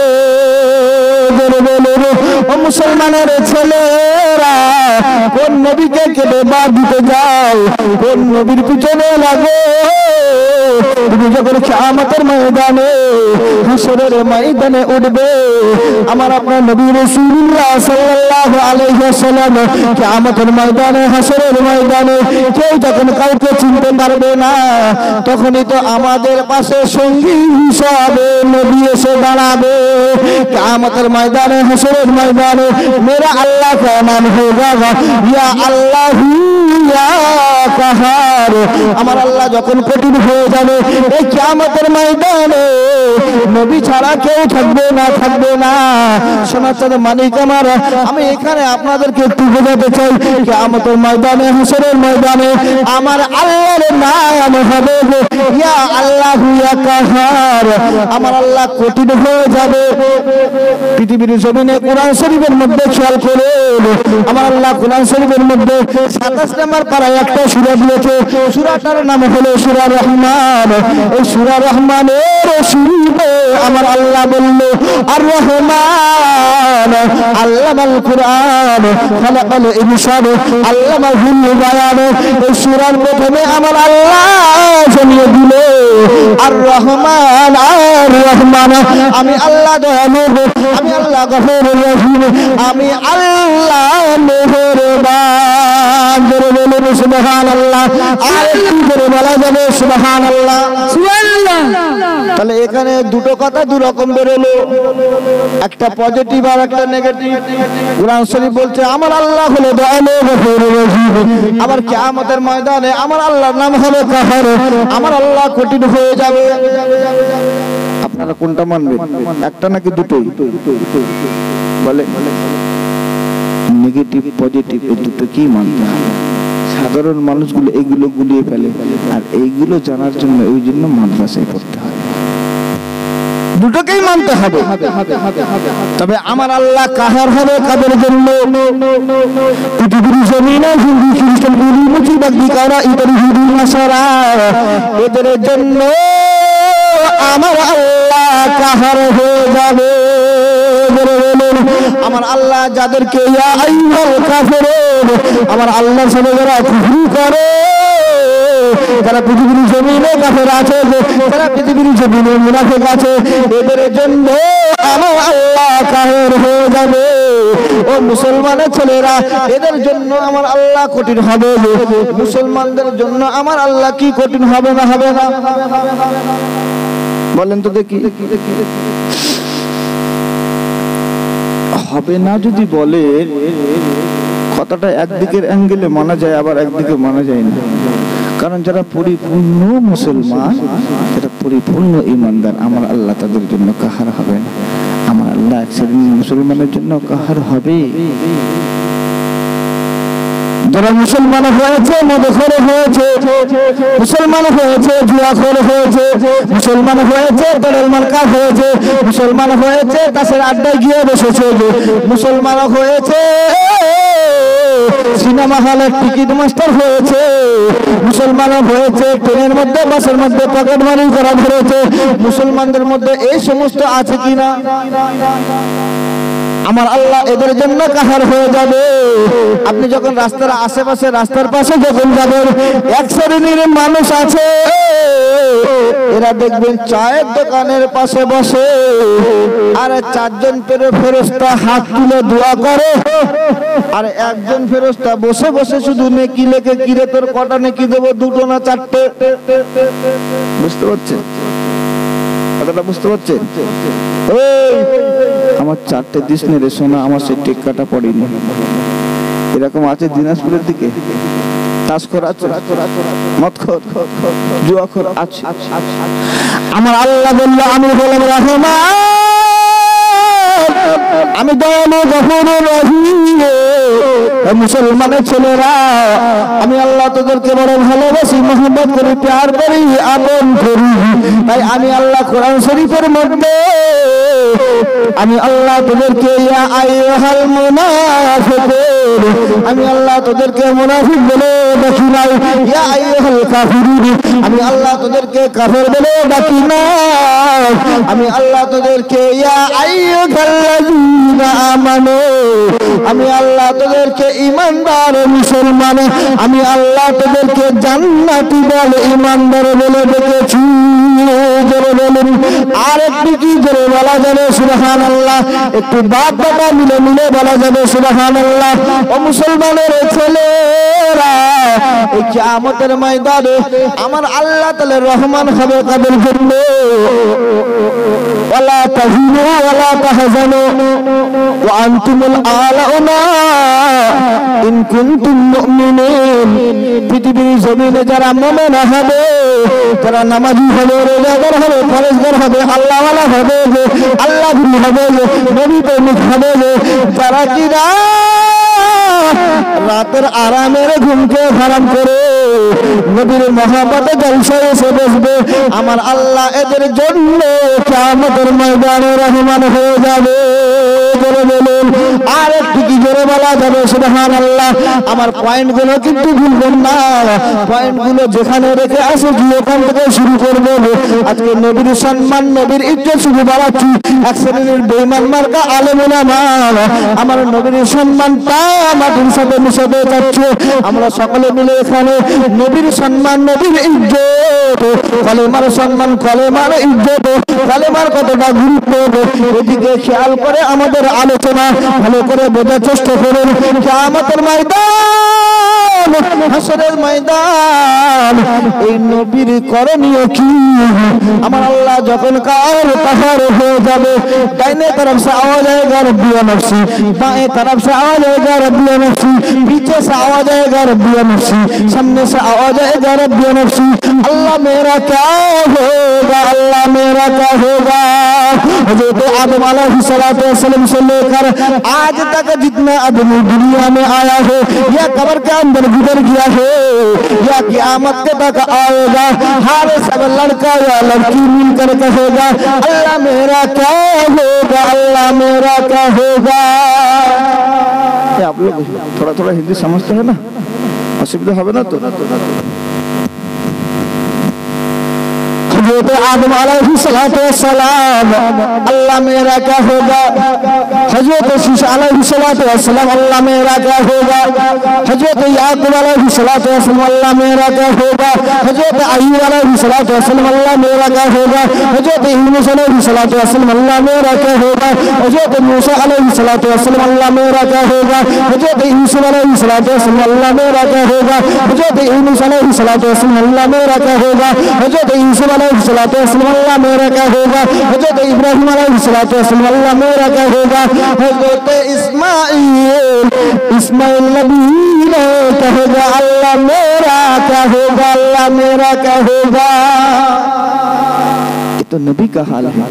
[SPEAKER 1] ও মুসলমানের ছেলেরা, কোন নবীকে কেটে বাদ দিতে যাও, কোন নবীর পিছনে লাগো। তুমি যখন কিয়ামতের ময়দানে, হাসরের ময়দানে উঠবে, আমার আপনার নবী রাসূলুল্লাহ সাল্লাল্লাহু আলাইহি ওয়াসাল্লাম কিয়ামতের ময়দানে, হাসরের ময়দানে কেউ যখন কাউকে চিনতে পারবে না, তখনই তো আমাদের পাশে সঙ্গী হিসাবে নবী এসে দাঁড়াবে। কিয়ামতের ময়দানে, হাসরের ময়দানে মেরা আল্লাহ কা নাম হোগা ইয়া আল্লাহু ইয়া কাহার। আমার আল্লাহ যখন কঠিন হয়ে যাবে এই কিয়ামতের ময়দানে, নবী ছাড়া কেউ থাকবে না, থাকবে না। শোনাচ্ছেন মালিক আমার, আমি এখানে আপনাদেরকে একটু বোঝাতে চাই, কিয়ামতের ময়দানে, হাসরের ময়দানে আমার আল্লাহর নাম হবে ইয়া আল্লাহু ইয়া কাহার। আমার আল্লাহ কঠিন হয়ে যাবে। পৃথিবীর জমিনে কোরআন শরীফ শরীফের মধ্যে খেয়াল করে আমার আল্লাহ কোরআন শরীফের মধ্যে 27 নম্বর পারায় একটা সূরা দিয়েছে। সূরাটার নাম হলো সূরা রহমান। এই সূরা রহমানের শুরুতে আমার আল্লাহ বলল আর রহমান আল্লামাল কুরআন খালাকাল ইনসান আল্লামাহুল বায়ান। এই সূরার প্রথমে আমার আল্লাহ জানিয়ে দিল আর রহমান আমি আল্লাহ দয়ালু, আমি আল্লাহ গফুরুর রহিম, আমি আল্লাহ মেহেরবান। জোরে বলুন সুবহানাল্লাহ। আর একটু জোরে বলা যাবে সুবহানাল্লাহ। তাহলে এখানে দুটো কথা দু রকম বেরোলো, একটা পজিটিভ আর একটা নেগেটিভ। কুরআন শরীফ বলছে আমার আল্লাহ হলো দয়ালু গফুরুর রহিম, আবার কিয়ামতের ময়দানে আমার আল্লাহর নাম হবে কাহার, আমার আল্লাহ কঠিন হয়ে যাবে। আপনারা কোনটা মানবেন, একটা নাকি দুটোই? বলে নেগেটিভ পজিটিভ এই দুটো কি মানতে হবে? সাধারণ মানুষগুলো এইগুলো গুলিয়ে ফেলে, আর এইগুলো জানার জন্য ওই জন্য মাদ্রাসায় পড়তে হয়। দুটোকেই মানতে হবে। তবে আমার আল্লাহ কাহার হবে কাদের জন্য? পৃথিবীর জমিনে হিন্দু খ্রিস্টান বলি মুসলমান কারা ইহুদি নাসারা এদের জন্য আমার আল্লাহ কাহার হয়ে যাবে। আমার আল্লাহ যাদেরকে ইয়া আইয়ুহাল কাফিরুন আমার আল্লাহর সাথে যারা কুফরি করে, যারা পৃথিবীর জমিনে কাফের আছে, যারা পৃথিবীর জমিনে মুনাফিক আছে, এদের জন্য আমার আল্লাহ কাহের হয়ে যাবে। ও মুসলমানের ছেলেরা, এদের জন্য আমার আল্লাহ কঠিন হবে। মুসলমানদের জন্য আমার আল্লাহ কি কঠিন হবে না? হবে না? বলেন তো দেখি। হবে না যদি বলে, কথাটা একদিকের অ্যাঙ্গেলে মানা যায়, আবার একদিকে মানা যায় না। কারণ যারা পরিপূর্ণ মুসলমান, যারা পরিপূর্ণ ঈমানদার, আমার আল্লাহ তাদের জন্য কাহার হবে না। আমার আল্লাহ এক শ্রেণীর মুসলমানের জন্য কাহার হবে। যারা মুসলমান হয়েছে, মদখোর হয়েছে, মুসলমান হয়েছে, জুয়াখোর হয়েছে, মুসলমান হয়েছে, দলের মার্কা হয়েছে, মুসলমান হয়েছে, তাসের আড্ডায় গিয়ে বসেছে, মুসলমান হয়েছে, সিনেমা হলের টিকিট মাস্টার হয়েছে, মুসলমান হয়েছে, ট্রেনের মধ্যে বাসের মধ্যে পকেট মারি করা ধরেছে। মুসলমানদের মধ্যে এই সমস্ত আছে কিনা? আমার আল্লাহ এদের জন্য কাহার হয়ে যাবে। আপনি যখন রাস্তার আশেপাশে, রাস্তার পাশে যখন যাবেন, এক শ্রেণীর মানুষ আছে, এরা দেখবেন চায়ের দোকানের পাশে বসে, আর চারজন ফেরেশতা হাত তুলে দোয়া করে, আর একজন ফেরেশতা বসে বসে শুধু নেকি লেখে। কিরে তোর কটা নেকি দেবো, দুটো না চারটে? বুঝতে পারছেন কথাটা? বুঝতে পারছেন? আমার চারটে দিস নে রে সোনা, আমার সেই টেক্কাটা পড়েনি। এরকম আছে দিনাজপুরের দিকে, তাসখোর আছে, মদখোর, জুয়াখোর আছে। আমার আল্লাহ বলল আমি হলাম রহমান, আমি দয়ালু গফুরুর রহিম। মুসলমানের ছেলেরা, আমি আল্লাহ তোদেরকে বড় ভালোবাসি, মহব্বত করি, প্যার করি, আপন করি। তাই আমি আল্লাহ কোরআন শরীফের মধ্যে আমি আল্লাহ তোদেরকে ইয়া আইয়ুহাল মুনাফিকুন, আমি আল্লাহ তোদেরকে মুনাফিক বলে ডাকি নাই। ইয়া আইয়ুহাল কাফিরুন, আমি আল্লাহ তোদেরকে কাফের বলে ডাকি নাই। আমি আল্লাহ তোদেরকে ইয়া আইয়ুহাল্লাযীনা আমানু, আমি আল্লাহ তোদেরকে ঈমানদার মুসলমান, আমি আল্লাহ তোদেরকে জান্নাতি বলে ঈমানদার বলে ডেকেছি। জোরে বলুন। আর একটু কি জোরে বলা যাবে সুবহানাল্লাহ? একটু বাপ দাদা মিলে মিলে বলা যাবে সুবহানাল্লাহ। ও মুসলমানের ছেলেরা, এই কিয়ামতের ময়দানে আমার আল্লাহ তাআলা রহমান হবে কাদের জন্য? ওয়ালা তাহিনু ওয়ালা তাহজানু ওয়া আনতুমুল আলাউনা ইন কুনতুম মুমিনিন। পৃথিবীর জমিনে যারা মুমিন হবে, যারা নামাজি হবে, রোজাদার হবে, ফরজগার হবে, আল্লাহওয়ালা হবে, আল্লাহ ভীরু হবে, নবী প্রেমিক হবে, যারা কিনা রাতের আরামের ঘুমকে হারাম করে নবীর মহব্বতে জলসায় এসে বসবে, আমার আল্লাহ এদের জন্য কিয়ামতের ময়দানে রহমান হয়ে যাবে। বলে বলুন আর একটু কি জোরে বলা যাবে সুবহানাল্লাহ। আমার পয়েন্ট গুলো কিন্তু ভুলবেন না, পয়েন্ট গুলো যেখানে রেখে আসে ওখান থেকে শুরু করবো। আজকে নবীর সম্মান নবীর ইজ্জত শুধু বাড়াচ্ছি, এক শ্রেণীর বেঈমান মার্কা আলেম উলামা আমার নবীর সম্মানটা মাটির সাথে মিশাতে চাচ্ছে। আমরা সকলে মিলে এখানে নবীর সম্মান নবীর ইজ্জত, কলেমার সম্মান কলেমার ইজ্জত, কলেমার কতটা গুরুত্ব এদিকে খেয়াল করে আমাদের আলোচনা ভালো করে বোঝার চেষ্টা করুন। কিয়ামতের ময়দান, হাসরের ময়দান, এই নবীর করণীয় কি? আমার আল্লাহ যখন কার পাহাড় হয়ে যাবে, ডাইনে तरफ से आवाज आएगा रब्बी या नफ्सी, बाएं तरफ से आवाज आएगा रब्बी या नफ्सी, पीछे से आवाज आएगा रब्बी या नफ्सी, सामने से आवाज आएगा रब्बी या नफ्सी। अल्लाह मेरा क्या होगा, अल्लाह मेरा क्या होगा? हज़रत आदम अलैहिस्सलाम से लेकर आज तक जितना आदमी दुनिया में आया है या कब्र के अंदर गुजर गया है या क़यामत के तक आएगा, हर सब लड़का या लड़की मिलकर कहेगा अल्लाह मेरा क्या होगा, अल्लाह मेरा क्या होगा। आप लोग थोड़ा थोड़ा हिंदी समझते हैं ना, असुविधा হবে না তো? हज़रत आदम अलैहिस्सलाम अल्लाह मेरा क्या होगा, हज़रत शीशा अलैहिस्सलाम अल्लाह मेरा क्या होगा, हज़रत याकूब अलैहिस्सलाम अल्लाह मेरा क्या होगा, हज़रत अय्यूब अलैहिस्सलाम अल्लाह मेरा क्या होगा, हज़रत यूनुस अलैहिस्सलाम अल्लाह मेरा क्या होगा, हज़रत मूसा अलैहिस्सलाम अल्लाह मेरा क्या होगा, हज़रत यूसुफ अलैहिस्सलाम अल्लाह मेरा क्या होगा, हज़रत यूनुस अलैहिस्सलाम अल्लाह मेरा क्या होगा, हज़रत यूसुफ अलैहिस्सलाम अल्लाह मेरा क्या होगा, हज़रत इब्राहीम अलैहिस्सलाम अल्लाह मेरा क्या होगा, हज़रत इस्माइल नबी ने कहेगा अल्लाह मेरा क्या होगा, अल्लाह मेरा क्या होगा। तो नबी का हाल है।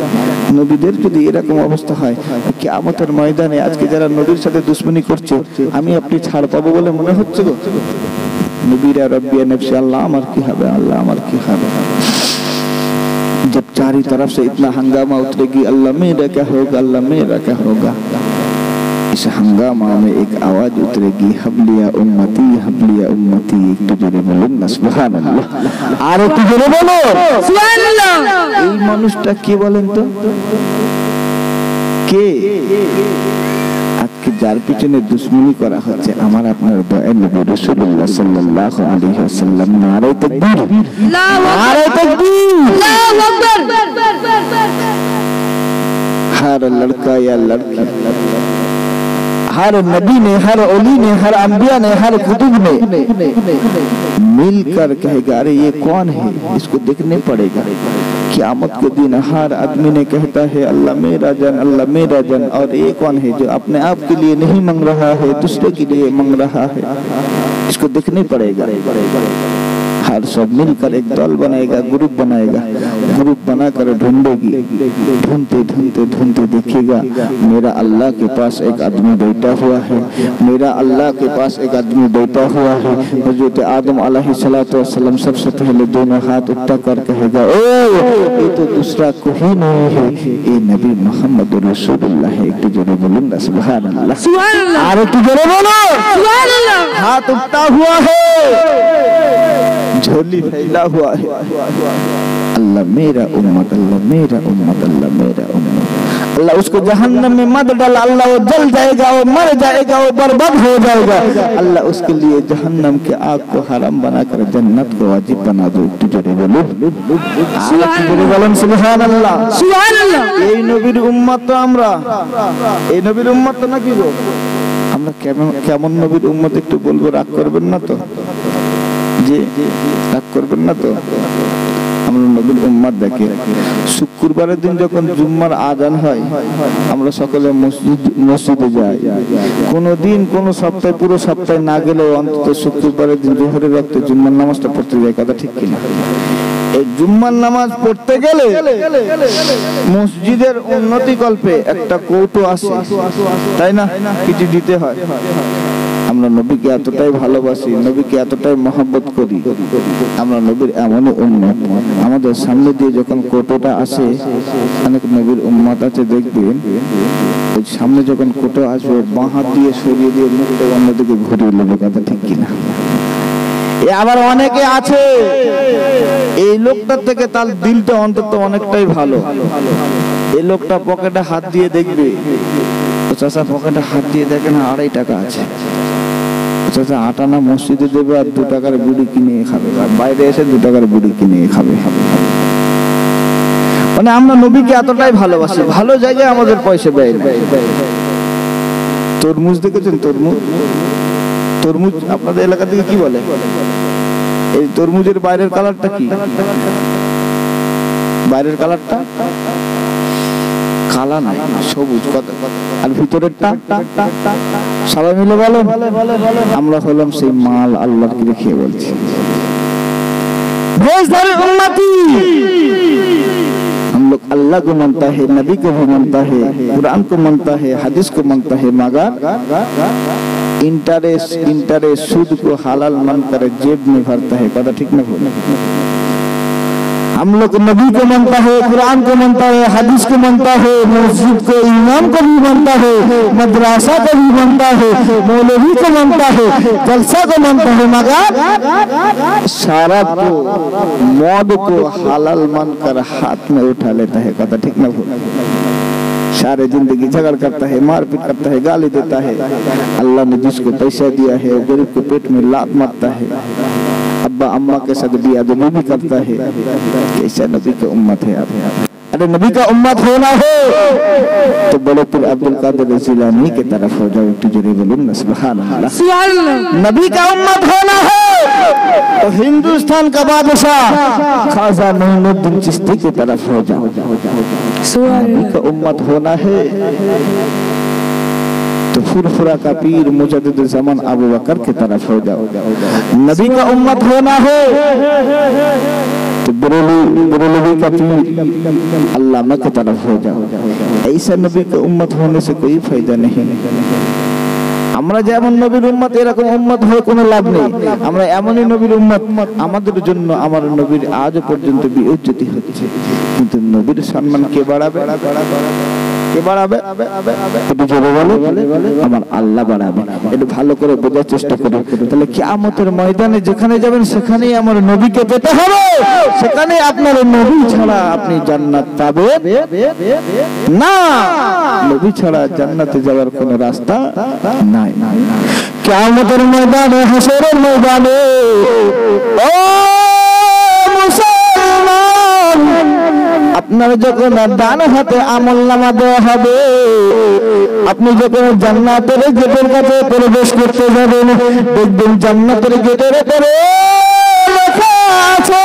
[SPEAKER 1] নবীদের যদি এরকম অবস্থা হয়, কিয়ামতের ময়দানে আজকে যারা নবীর সাথে দুশমনি করছে, আমি আপনি ছাড় পাবো বলে মনে হচ্ছে গো? নবীরা রব্বি নফসি, আল্লাহ আমার কি হবে, আল্লাহ আমার কি হবে। जब चारों तरफ से इतना हंगामा उतरेगी अल्लाह मेरा क्या होगा, अल्लाह मेरा क्या होगा, इस हंगामा में एक आवाज उतरेगी हबलिया उम्मती, हबलिया उम्मती। एक तो जोरे बोलो ना सुभान अल्लाह, আর একটু জোরে বলো সুবহানাল্লাহ। এই মানুষটা কে বলেন তো? কে? আজকে যার পিছনে দুশমনি করা হচ্ছে আমার আপনার দয়াল নবী রাসূলুল্লাহ সাল্লাল্লাহু আলাইহি ওয়াসাল্লাম। নারে তাকবীর, নারে তাকবীর, আল্লাহু আকবার। हर लड़का या लड़की, हर नबी ने, हर ओली ने, हर अंबिया ने, हर कुतुब ने मिलकर कहेगा अरे ये कौन है, इसको देखने पड़ेगा। क़यामत के दिन हर आदमी ने कहता है अल्लाह मेरा जन, अल्लाह मेरा जन। और ये कौन है जो अपने आप के लिए नहीं मांग रहा है, दूसरे के लिए मांग रहा है, इसको देखने पड़ेगा। हर सब मिलकर एक दल बनाएगा, ग्रुप बनाएगा, ग्रुप बनाकर ढूंढेगी, ढूंढते ढूंढते ढूंढते देखेगा मेरा अल्लाह के पास एक आदमी बैठा हुआ है, मेरा अल्लाह के पास एक आदमी बैठा हुआ है। हज़रत आदम अलैहिस्सलाम सबसे पहले दोनों हाथ उठा कर कहेगा ओ ये तो दूसरा कोई नहीं है, ये नबी मोहम्मद रसूलुल्लाह है। एक जोरे बोलो ना सुभान अल्लाह, सुभान अल्लाह। और एक जोरे बोलो सुभान अल्लाह। हाथ उठा हुआ है, झोली फैला हुआ है, अल्लाह मेरा उम्मत, अल्लाह मेरा उम्मत, अल्लाह मेरा उम्मत। अल्लाह उसको जहन्नम में मत डाल, अल्लाह वो जल जाएगा, वो मर जाएगा, वो बर्बाद हो जाएगा। अल्लाह उसके लिए जहन्नम के आग को हराम बनाकर जन्नत को वाजिब बना दो। जोरे बोलो सुभान अल्लाह, सुभान अल्लाह। এই নবীর উম্মত তো আমরা, এই নবীর উম্মত তো নাকি গো? আমরা কেমন নবীর উম্মত একটু বলবো, রাগ করবেন না তো? যে রাগ করবেন না তো? আমরা নবীর উম্মত দেখে শুক্রবারের দিন যখন জুম্মার আজান হয় আমরা সকলে মসজিদে যাই। কোন দিন কোন সপ্তাহে পুরো সপ্তাহে না গেলেও অন্তত শুক্রবারের দিন জোহরের রক্তে জুম্মার নামাজটা পড়তে যায়। কথা ঠিক কিনা? এই জুম্মার নামাজ পড়তে গেলে মসজিদের উন্নতি কল্পে একটা কৌটো আসে, তাই না? কিছু দিতে হয়। আমরা নবীকে এতটাই ভালোবাসি, নবীকে এতটাই মহব্বত করি, আমরা নবীর এমনই উম্মত। আমাদের সামনে দিয়ে যখন কোটোটা আসে, অনেক নবীর উম্মত আছে দেখবেন, ওই সামনে যখন কোটো আসবে বাঁ হাত দিয়ে সরিয়ে দিয়ে মুখটা অন্যদিকে ঘুরিয়ে নেবে, কথা ঠিক কিনা? আবার অনেকে আছে এই লোকটার থেকে তার দিলটা অন্তত অনেকটাই ভালো। এই লোকটা পকেটে হাত দিয়ে দেখবে, চাচা পকেটে হাত দিয়ে দেখেন 2.5 টাকা আছে, চাচা 8 আনা মসজিদে দেবে আর 2 টাকার বিড়ি কিনে খাবে, আর বাইরে এসে 2 টাকার বিড়ি কিনে খাবে। মানে আমরা নবীকে এতটাই ভালোবাসি, ভালো জায়গায় আমাদের পয়সা ব্যয় না। তরমুজ দেখেছেন? তরমুজ, তরমুজ আপনাদের এলাকা থেকে কি বলে? এই তরমুজের বাইরের কালারটা কি? বাইরের কালারটা কালা নাই, সবুজ, আর ভিতরেরটা সবাই মিলে বলো। আমরা হলাম সেই মাল আল্লাহর কি খেয়ে বলছি। हम लोग अल्लाह को मानता है, नबी को भी मानता है, कुरान को मानता है, हदीस को मानता है, मगर इंटरेस्ट सूद को हलाल मानकर जेब में भरता है। पता ठीक ना? हम लोग नबी को मानता है, कुरान को मानता है, हदीस को मानता है, मस्जिद को, इमाम को भी मानता है, मदरसा को भी मानता है, मौलवी को मानता है, जलसा को मानता है, मगर शराब को, मौत को हलाल मानकर हाथ में उठा लेता है। कथा ठीक ना? सारे जिंदगी झगड़ करता है, मारपीट करता है, गाली देता है। अल्लाह ने जिसको पैसा दिया है वो गरीब को पेट में लात मारता है, अब्बा अम्मा के साथ बेअदबी भी करता है। ऐसा नबी का उम्मत है आप। अरे नबी का उम्मत होना है तो बड़े पीर अब्दुल कादिर जिलानी की तरफ हो जाओ, तुझे बोलूं ना सुभान अल्लाह। नबी का उम्मत होना है तो हिंदुस्तान का बादशाह ख्वाजा मोइनुद्दीन चिश्ती की तरफ हो जाओ। नबी का उम्मत होना है तो फुरफुरा का पीर मुजद्दिद ज़मान अबू बकर की तरफ हो जाओ। नबी का उम्मत होना है तो बरेलवी का पीर अल्लामा की तरफ हो जाओ। ऐसा नबी का उम्मत होने से कोई फायदा नहीं। আমরা যেমন নবীর উম্মত, এরকম উম্মত হয়ে কোনো লাভ নেই। আমরা এমনই নবীর উম্মত, আমাদের জন্য আমার নবীর আজ পর্যন্ত বেইজ্জতি হচ্ছে, কিন্তু নবীর সম্মান কে বাড়াবে? কে বাড়াবে? একটু জোরে বলো, আমার আল্লাহ বাড়াবে। একটু ভালো করে বোঝার চেষ্টা করো। তাহলে কিয়ামতের ময়দানে যেখানে যাবেন সেখানেই আমার নবীকে পেতে হবে, সেখানে আপনার নবী ছাড়া আপনি জান্নাত পাবেন না। নবী ছাড়া জান্নাতে যাওয়ার কোনো রাস্তা নাই। কিয়ামতের ময়দানে, হাসরের ময়দানে ও মুসলমান, আপনার যখন ডান হাতে আমলনামা দেওয়া হবে, আপনি যখন জান্নাতের গেটের কাছে প্রবেশ করতে যাবেন, দেখবেন জান্নাতের গেটের উপরে লেখা আছে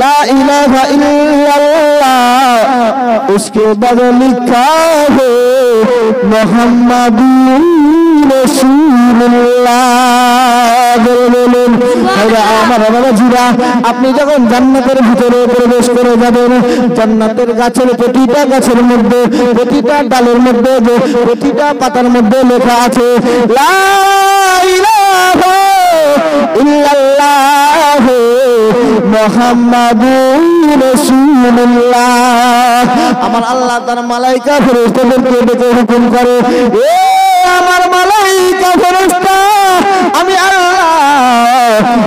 [SPEAKER 1] লা ইলাহা ইল্লাল্লাহ, उसके बाद लिखा है मुहम्मदुर রাসূলুল্লাহ। আমার বাবাজিরা, আপনি যখন জান্নাতের ভিতরে প্রবেশ করে যাবেন, জান্নাতের গাছের প্রতিটা গাছের মধ্যে, প্রতিটা ডালের মধ্যে, প্রতিটা পাতার মধ্যে লেখা আছে লা ইলাহা ইল্লাল্লাহ মুহাম্মাদুর রাসূলুল্লাহ। আমার আল্লাহ তার মালাইকা ফেরেশতাদেরকে ডেকে হুকুম করে, এ আমার মালাইকা ফেরেশতা, আমি আল্লাহ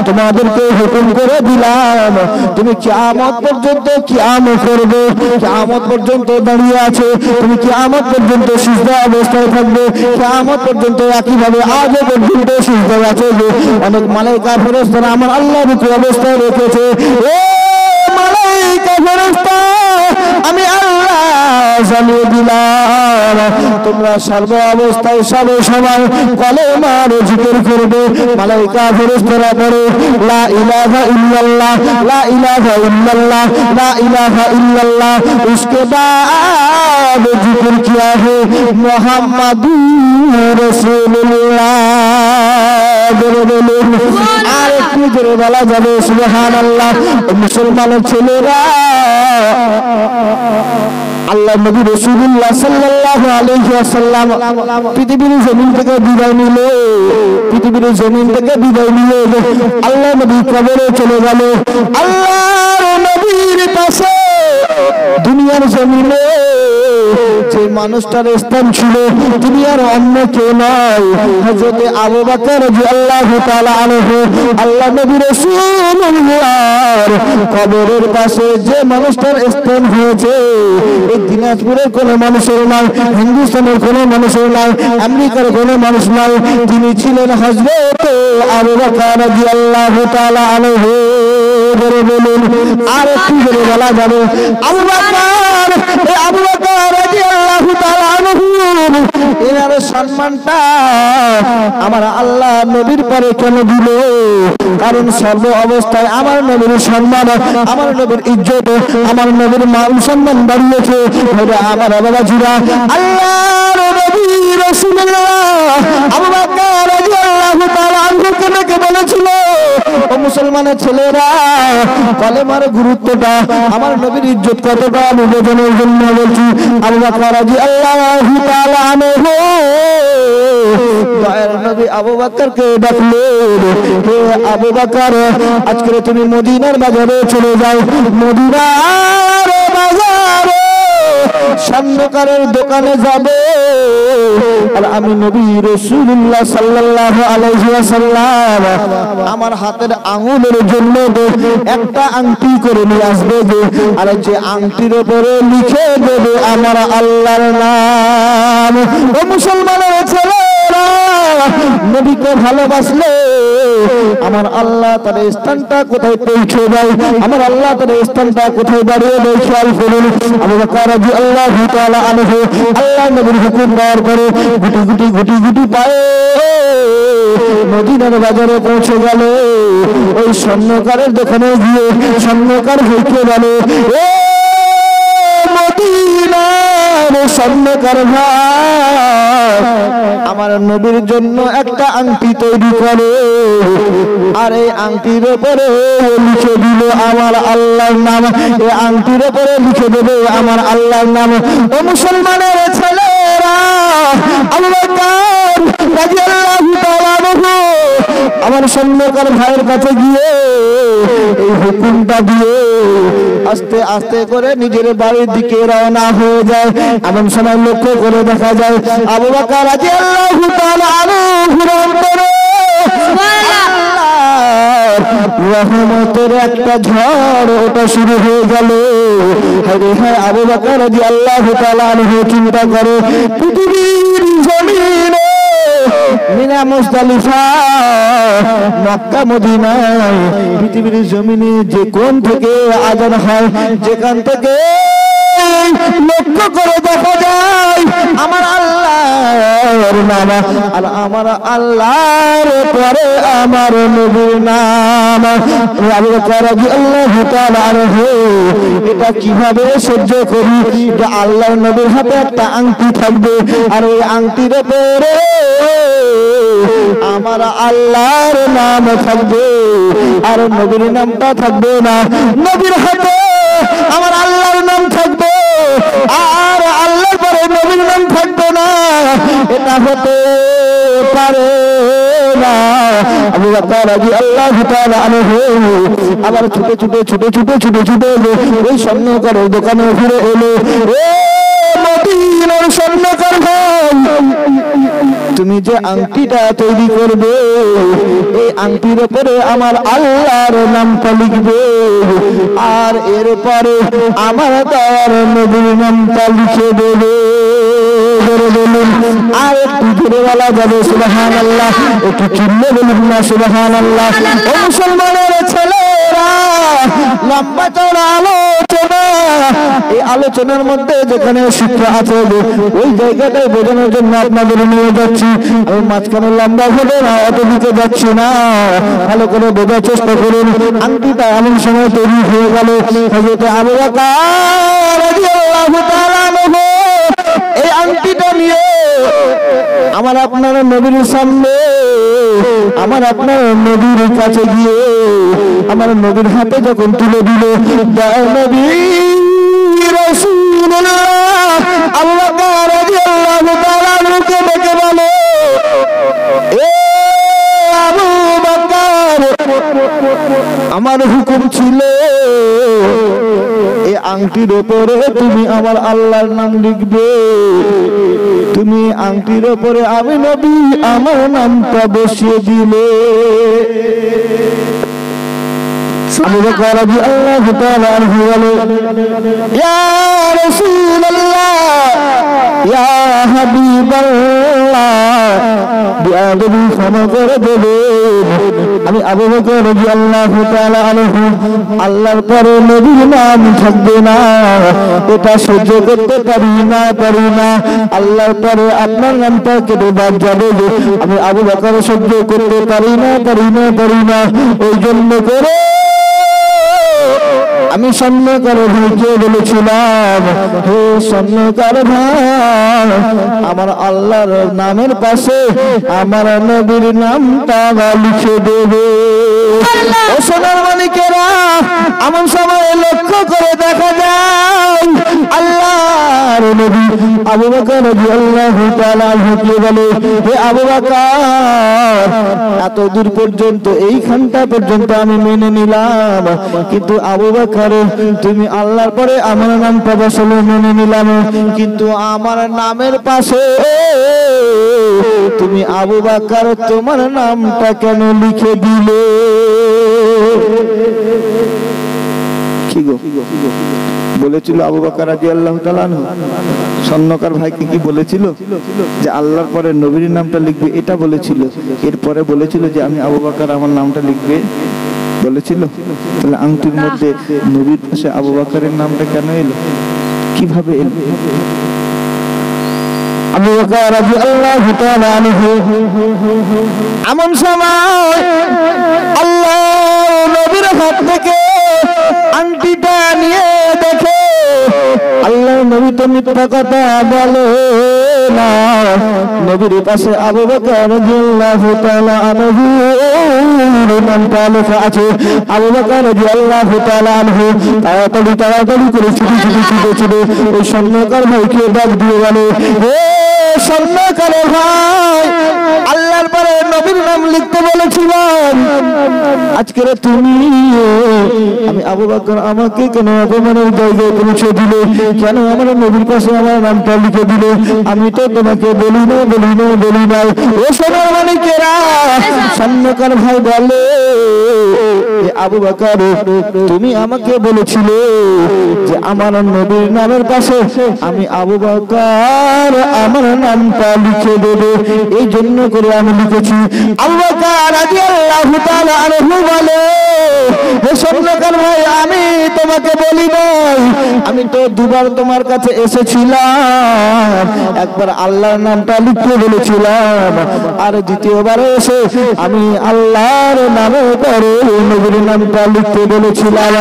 [SPEAKER 1] তোমাদেরকে হুকুম করে দিলাম, তুমি কিয়ামত পর্যন্ত কিয়াম করবে, কিয়ামত পর্যন্ত দাঁড়িয়ে আছে, তুমি কিয়ামত পর্যন্ত সিজদা অবস্থায় থাকবে, কিয়ামত পর্যন্ত একইভাবে আজ পর্যন্ত সিজদায় আছে। অনেক মালাইকা ফেরেশতারা আমার আল্লাহর রূপে অবস্থায় রেখেছে। ও মালাইকা ফেরেশতা, আমি আল্লাহ জানিয়ে দিলাম, তোমরা সর্ব অবস্থায় সব সময় কলেমার জিকির করবে। মালাইকা ফেরেশতারা পড়ে লা ইলাহা ইল্লাল্লাহ, লা ইলাহা ইল্লাল্লাহ, লা ইলাহা ইল্লাল্লাহ। उसके बाद जिक्र किया है मुहम्मदुर রাসূলুল্লাহ। আর একটু জোরে বলা যাবে সুবহানাল্লাহ। মুসলমানের ছেলেরা আল্লাহ নবী রাসূলুল্লাহ সাল্লাল্লাহু আলাইহি ওয়াসাল্লাম পৃথিবীর জমিন থেকে বিদায় নিলে আল্লাহ নবী কবরে চলে গেল। আল্লাহর নবীর পাশে দুনিয়ার জমিনে যে মানুষটার স্থান ছিল তিনি আর অন্য কেউ নয়, হযরত আবু বকর রাদিয়াল্লাহু তাআলা আনহু। আল্লাহ নবী রাসূলুল্লাহর কবরের পাশে যে মানুষটার স্থান হয়েছে এই দিনাজপুরের কোনো মানুষের নয়, হিন্দুস্তানের কোনো মানুষের নয়, আমেরিকার কোনো মানুষ নয়, তিনি ছিলেন হযরত আবু বকর রাদিয়াল্লাহু তাআলা আনহু। বলুন আর একটু জোরে বলা যাবে আবু বকর রাদিয়াল্লাহু তাআলা আনহু। এনার সম্মানটা আমার আল্লাহ নবীর পরে কেন দিল? কারণ সর্ব অবস্থায় আমার নবীর সম্মান, আমার নবীর ইজ্জত, আমার নবীর মান সম্মান বাড়িয়েছে। আমার বাবাজিরা, আল্লাহর নবী রাসূলুল্লাহ আবু বকর রাদিয়াল্লাহু তাআলা আনহুকে ডেকে বলেছিল, ও মুসলমানের ছেলেরা, কলেমার গুরুত্বটা, আমার নবীর ইজ্জত কতটা আমি বোঝানোর জন্য বলছি। আবু বকর রাদিয়াল্লাহু তাআলা আনহু দয়ার নবী আবু বকরকে ডাকলেন, হে আবু বকর, আজকে তুমি মদিনার বাজারে চলে যাও। মদিনার বাজারে স্বর্ণকারের দোকানে যাবে, আর আমি নবী রাসূলুল্লাহ সাল্লাল্লাহু আলাইহি ওয়াসাল্লাম আমার হাতের আঙ্গুলের জন্য একটা আংটি করে নিয়ে আসবে, আর যে আংটির উপরে লিখে দেবে আমার আল্লাহর নাম। ও মুসলমানের ছেলেরা, নবীকে ভালোবাসলে আমার আল্লাহ তার স্থানটা কোথায় পৌঁছে দেয়, আমার আল্লাহ তার স্থানটা কোথায় বাড়িয়ে দেয়। খেয়াল করুন, আবু বকর রাদিয়াল্লাহু তাআলা আনহু আল্লাহ নবীর হুকুম দেওয়ার পরে গুটি গুটি পায়ে মদিনার বাজারে পৌঁছে গেল। ওই স্বর্ণকারের দোকানে গিয়ে স্বর্ণকার হইতে গেল, ও মদিনার স্বর্ণকার ভাই, আমার নবীর জন্য একটা আংটি তৈরি করে, আর এই আংটির উপরে লিখে দিল আমার আল্লাহর নাম। এই আংটির উপরে লিখে দেবে আমার আল্লাহর নাম। ও মুসলমানের ছেলেরা, আবু বকর রাদিয়াল্লাহু তাআলা আনহু আমার স্বর্ণকার ভাইয়ের কাছে গিয়ে এই হুকুমটা দিয়ে আস্তে আস্তে করে নিজের বাড়ির দিকে রওনা হয়ে যায়। এমন সময় লক্ষ্য করে দেখা যায় আবু বকর রাদিয়াল্লাহু তাআলা আনহুর অন্তরে রহমতের একটা ঝড় ওটা শুরু হয়ে গেল। হ্যাঁ, আবু বকর রাদিয়াল্লাহু তাআলা আনহু চিন্তা করে, পৃথিবীর জমিনে মিনা মুজদালিফা মক্কা মদিনায় পৃথিবীর জমিনে যে কোণ থেকে আযান হয়, যেখান থেকে লক্ষ্য করে দেখা যায় আমার আল্লাহর নাম, আর আমার আল্লাহর পরে আমার নবীর নাম। আবু বকর রাদিয়াল্লাহু তাআলা আনহু এটা কিভাবে সহ্য করি যে আল্লাহর নবীর হাতে একটা আংটি থাকবে, আর ওই আংটির উপরে আমার আল্লাহর নাম থাকবে, আর নবীর নামটা থাকবে না। নবীর হাতে আমার আল্লাহর নাম থাকবে, আর আল্লাহর পরে নবীর নাম থাকবে না, এটা হতে পারে না। আবু বকর রাদিয়াল্লাহু তাআলা আনহু আবার ছুটে ওই স্বর্ণকারের দোকানে ফিরে এলো। ও মদিনার স্বর্ণকার ভাই, তুমি যে আংটিটা তৈরি করবে, এই আংটির উপরে আমার আল্লাহর নামটা লিখবে, আর এরপরে আমার দয়ার নবীর নামটা লিখে দেবে। আর একটু জোরে বলা যাবে সুবহানাল্লাহ, একটু চিল্লে বলুন না সুবহানাল্লাহ। ও মুসলমানের ছেলেরা, লম্বা চওড়া আলোচনা, এই আলোচনার মধ্যে যেখানে শিক্ষা আছে ওই জায়গাটাই বোঝানোর জন্য আপনাদের নিয়ে যাচ্ছি। আমি মাঝখানে লম্বা হলে না, অত দিকে যাচ্ছি না, ভালো করে বোঝার চেষ্টা করুন। আংটিটা এমন সময় তৈরি হয়ে গেল, হযরত আবু বকর রাদিয়াল্লাহু তাআলা আনহু এই আংটিটা নিয়ে আমার আপনার নবীর সামনে, আমার আপনার নবীর কাছে গিয়ে আমার নবীর হাতে যখন তুলে দিল, নবী রাসূলুল্লাহ আবু বকর রাদিয়াল্লাহু তাআলা আনহুকে ডেকে বলে, এ আবু বকর, আমার হুকুম ছিল এই আংটির উপরে তুমি আমার আল্লাহর নাম লিখবে। তুমি আংটির উপরে আমি নবী আমার নামটা বসিয়ে দিলে। আবু বকর রাদিয়াল্লাহু তাআলা আনহু বলে, ইয়া রাসূলুল্লাহ, ইয়া হাবিবাল্লাহ, বিআদবি ক্ষমা করে দেবেন। আমি আবু বকর রাদিয়াল্লাহু তাআলা আনহু আল্লাহর পরে নবীর নাম থাকবে না, এটা সহ্য করতে পারি না। আল্লাহর পরে আপনার নামটা কেটে বাদ যাবে, আমি আবু বকর সহ্য করতে পারি না। ওই জন্য করে আমি স্বর্ণকার ভাইকে বলেছিলাম, হে স্বর্ণকার ভাই, আমার আল্লাহর নামের পাশে আমার নবীর নামটা লিখে দেবে। ও সোনার মালিকেরা, এমন সময় লক্ষ্য করে দেখা যায় আল্লাহর নবী আবু বকর রাদিয়াল্লাহু তাআলা আনহুকে বলে, হে আবু বকর, এত দূর পর্যন্ত এইখানটা পর্যন্ত আমি মেনে নিলাম, কিন্তু আবু বকর তুমি আল্লাহর পরে আমার নামটা বসালে মেনে নিলাম, কিন্তু আমার নামের পাশে তুমি আবু বকর তোমার নামটা কেন লিখে দিলে? কি গো বলেছিল আবু বকর রাদিয়াল্লাহু তাআলা আনহু স্বর্ণকার ভাইকে কি বলেছিল? যে আল্লাহর পরে নবীর নামটা লিখবে, এটা বলেছিল। এরপরে বলেছিল যে আমি আবু বকর আমার নামটা লিখবে, বলেছিল। তাহলে আংটির মধ্যে নবীর পাশে আবু বকরের নামটা কেন এলো, কিভাবে এলো? আবু বকর রাদিয়াল্লাহু তাআলা আনহু এমন সময় আল্লাহ নবীর হাত থেকে আংটিটা নিয়ে দেখে আল্লাহ নবী তো মিথ্যা কথা বলে না। নবীর পাশে আবু বকর রাদিয়াল্লাহু তাআলা আনহু নামটা লেখা আছে। আবু বকর রাদিয়াল্লাহু তাআলা আনহু তাড়াতাড়ি করে ছুটে ওই স্বর্ণকার ভাইকে ডাক দিয়ে বলে, হে স্বর্ণকার ভাই, আল্লাহর পরে নবীর নাম লিখতে বলেছিলাম, আজকে তুমি আমি আবু বকর আমাকে কেন অপমানের জায়গায় পৌঁছে দিলে? কেন আমার নবীর পাশে আমার নামটা লিখে দিলে? আমি তো তোমাকে বলি নাই। ও সোনার মালিকেরা, স্বর্ণকার ভাই বলে, আবু বকর তুমি আমাকে বলেছিলে যে আমার নবীর নামের পাশে আমি আবু বকর আমার নামটা লিখে দেবে, এই জন্য করে আমি লিখেছি। আবু বকর রাদিয়াল্লাহু তাআলা আনহু বলে, হে স্বর্ণকার ভাই, আমি তোমাকে বলি নাই, আমি তো দুবার তোমার কাছে এসেছিলাম। একবার আল্লাহর নামটা লিখতে বলেছিলাম, আর দ্বিতীয়বার এসে আমি আল্লাহর নামে পরে নবীর নামটা লিখতে বলেছিলাম।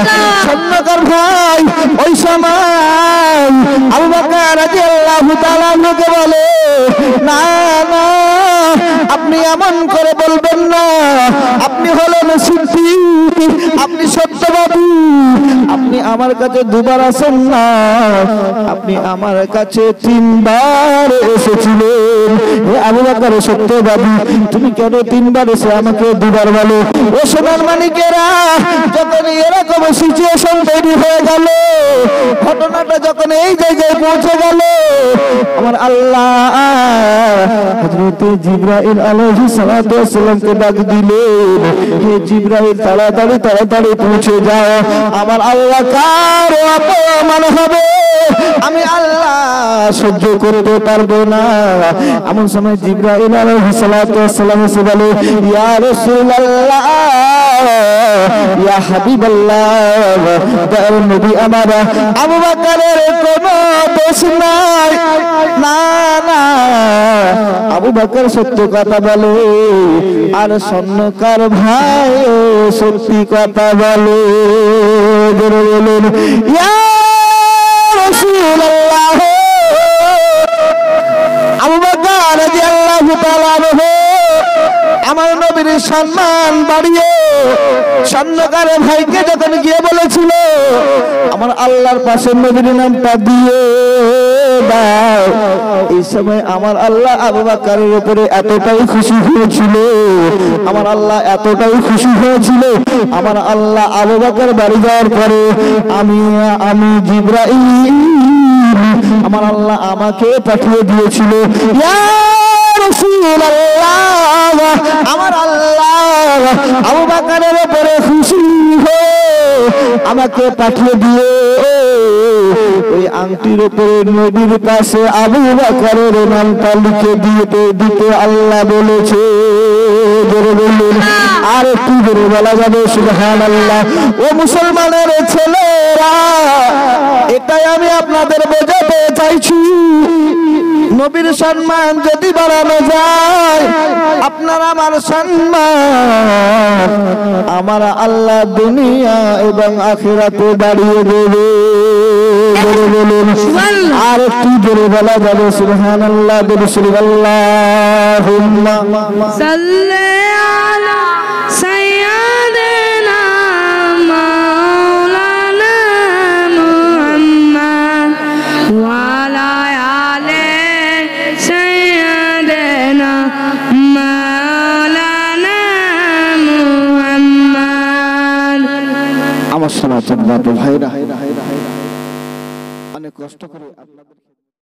[SPEAKER 1] স্বর্ণকার ভাই ওই সময় আবু বকর রাদিয়াল্লাহু তাআলা আনহুকে বলে, না, আপনি এমন করে বলবেন না, আপনি হলেন সিদ্দিক, আপনি সত্যবাদী, আপনি আমার কাছে দুবার আসেন না, আপনি আমার কাছে 3 বার এসেছিলেন। হে আবু বকর সত্যবাদী, তুমি কেন 3 বার এসে আমাকে 2 বার বলো? ও সোনার মানিকেরা, যখন এরকম সিচুয়েশন তৈরি হয়ে গেল, ঘটনাটা যখন এই জায়গায় পৌঁছে গেল, আমার আল্লাহ হযরত জিবরাইল আলাইহিস সালাতু ওয়াস সালামকে ডাক দিলেন, হে জিবরাইল তাড়াতাড়ি পৌঁছে যাও, আমার আল্লাহ কার অপমান হবে আমি আল্লাহ সহ্য করতে পারবো না। এমন সময় জিবরাইল আলাইহিস সালাতু ওয়াস সালাম এসে বলে, ইয়া রাসূলুল্লাহ, ইয়া হাবিবাল্লাহ, দয়ার নবী আমার, আবু বকরের কোনো দোষ নাই। না, আবু বকর সত্য কথা বলে, আর স্বর্ণকার ভাই সত্যি কথা বলে। বলুন ইয়া রাসূলুল্লাহ। আবু বকর রাদিয়াল্লাহু তাআলা আনহু আমার নবীর সম্মান বাড়িয়ে স্বর্ণকার ভাইকে যখন গিয়ে বলেছিল আমার আল্লাহর পাশে নবীর নামটা দিয়ে দাও। এই সময় আমার আল্লাহ আবু বকরের উপরে এতটাই খুশি হয়েছিল, আমার আল্লাহ এতটাই খুশি হয়েছিল, আমার আল্লাহ আবু বকর বাড়ি যাওয়ার পরে আমি জিবরাইল আমার আল্লাহ আমাকে পাঠিয়ে দিয়েছিল। ইয়া রাসূলুল্লাহ, আমার আল্লাহ আবু বকরের উপরে খুশি হয়ে আমাকে পাঠিয়ে দিয়ে ওই আংটির উপরে নবীর পাশে আবু বকরের নামটা লিখে দিতে আল্লাহ বলেছে। জোরে বলুন, আর একটু জোরে বলা যাবে সুবহানাল্লাহ। ও মুসলমানের ছেলেরা, এটাই আমি আপনাদের বোঝাতে চাইছি, নবীর সম্মান যদি বাড়ানো যায়, আপনার আমার সম্মান আমার আল্লাহ দুনিয়া এবং আখিরাতে বাড়িয়ে দেবে। জোরে বলুন, আর একটু জোরে বলা যাবে সুবহানাল্লাহ। আল্লাহুম্মা
[SPEAKER 2] সাল্লি আলা সাইয়্যিদিনা মাওলানা মুহাম্মদ ওয়া আলা আলি সাইয়্যিদিনা মাওলানা মুহাম্মদ।
[SPEAKER 1] আমার সনাতন ভাইরা, অনেক কষ্ট করে আপনাদের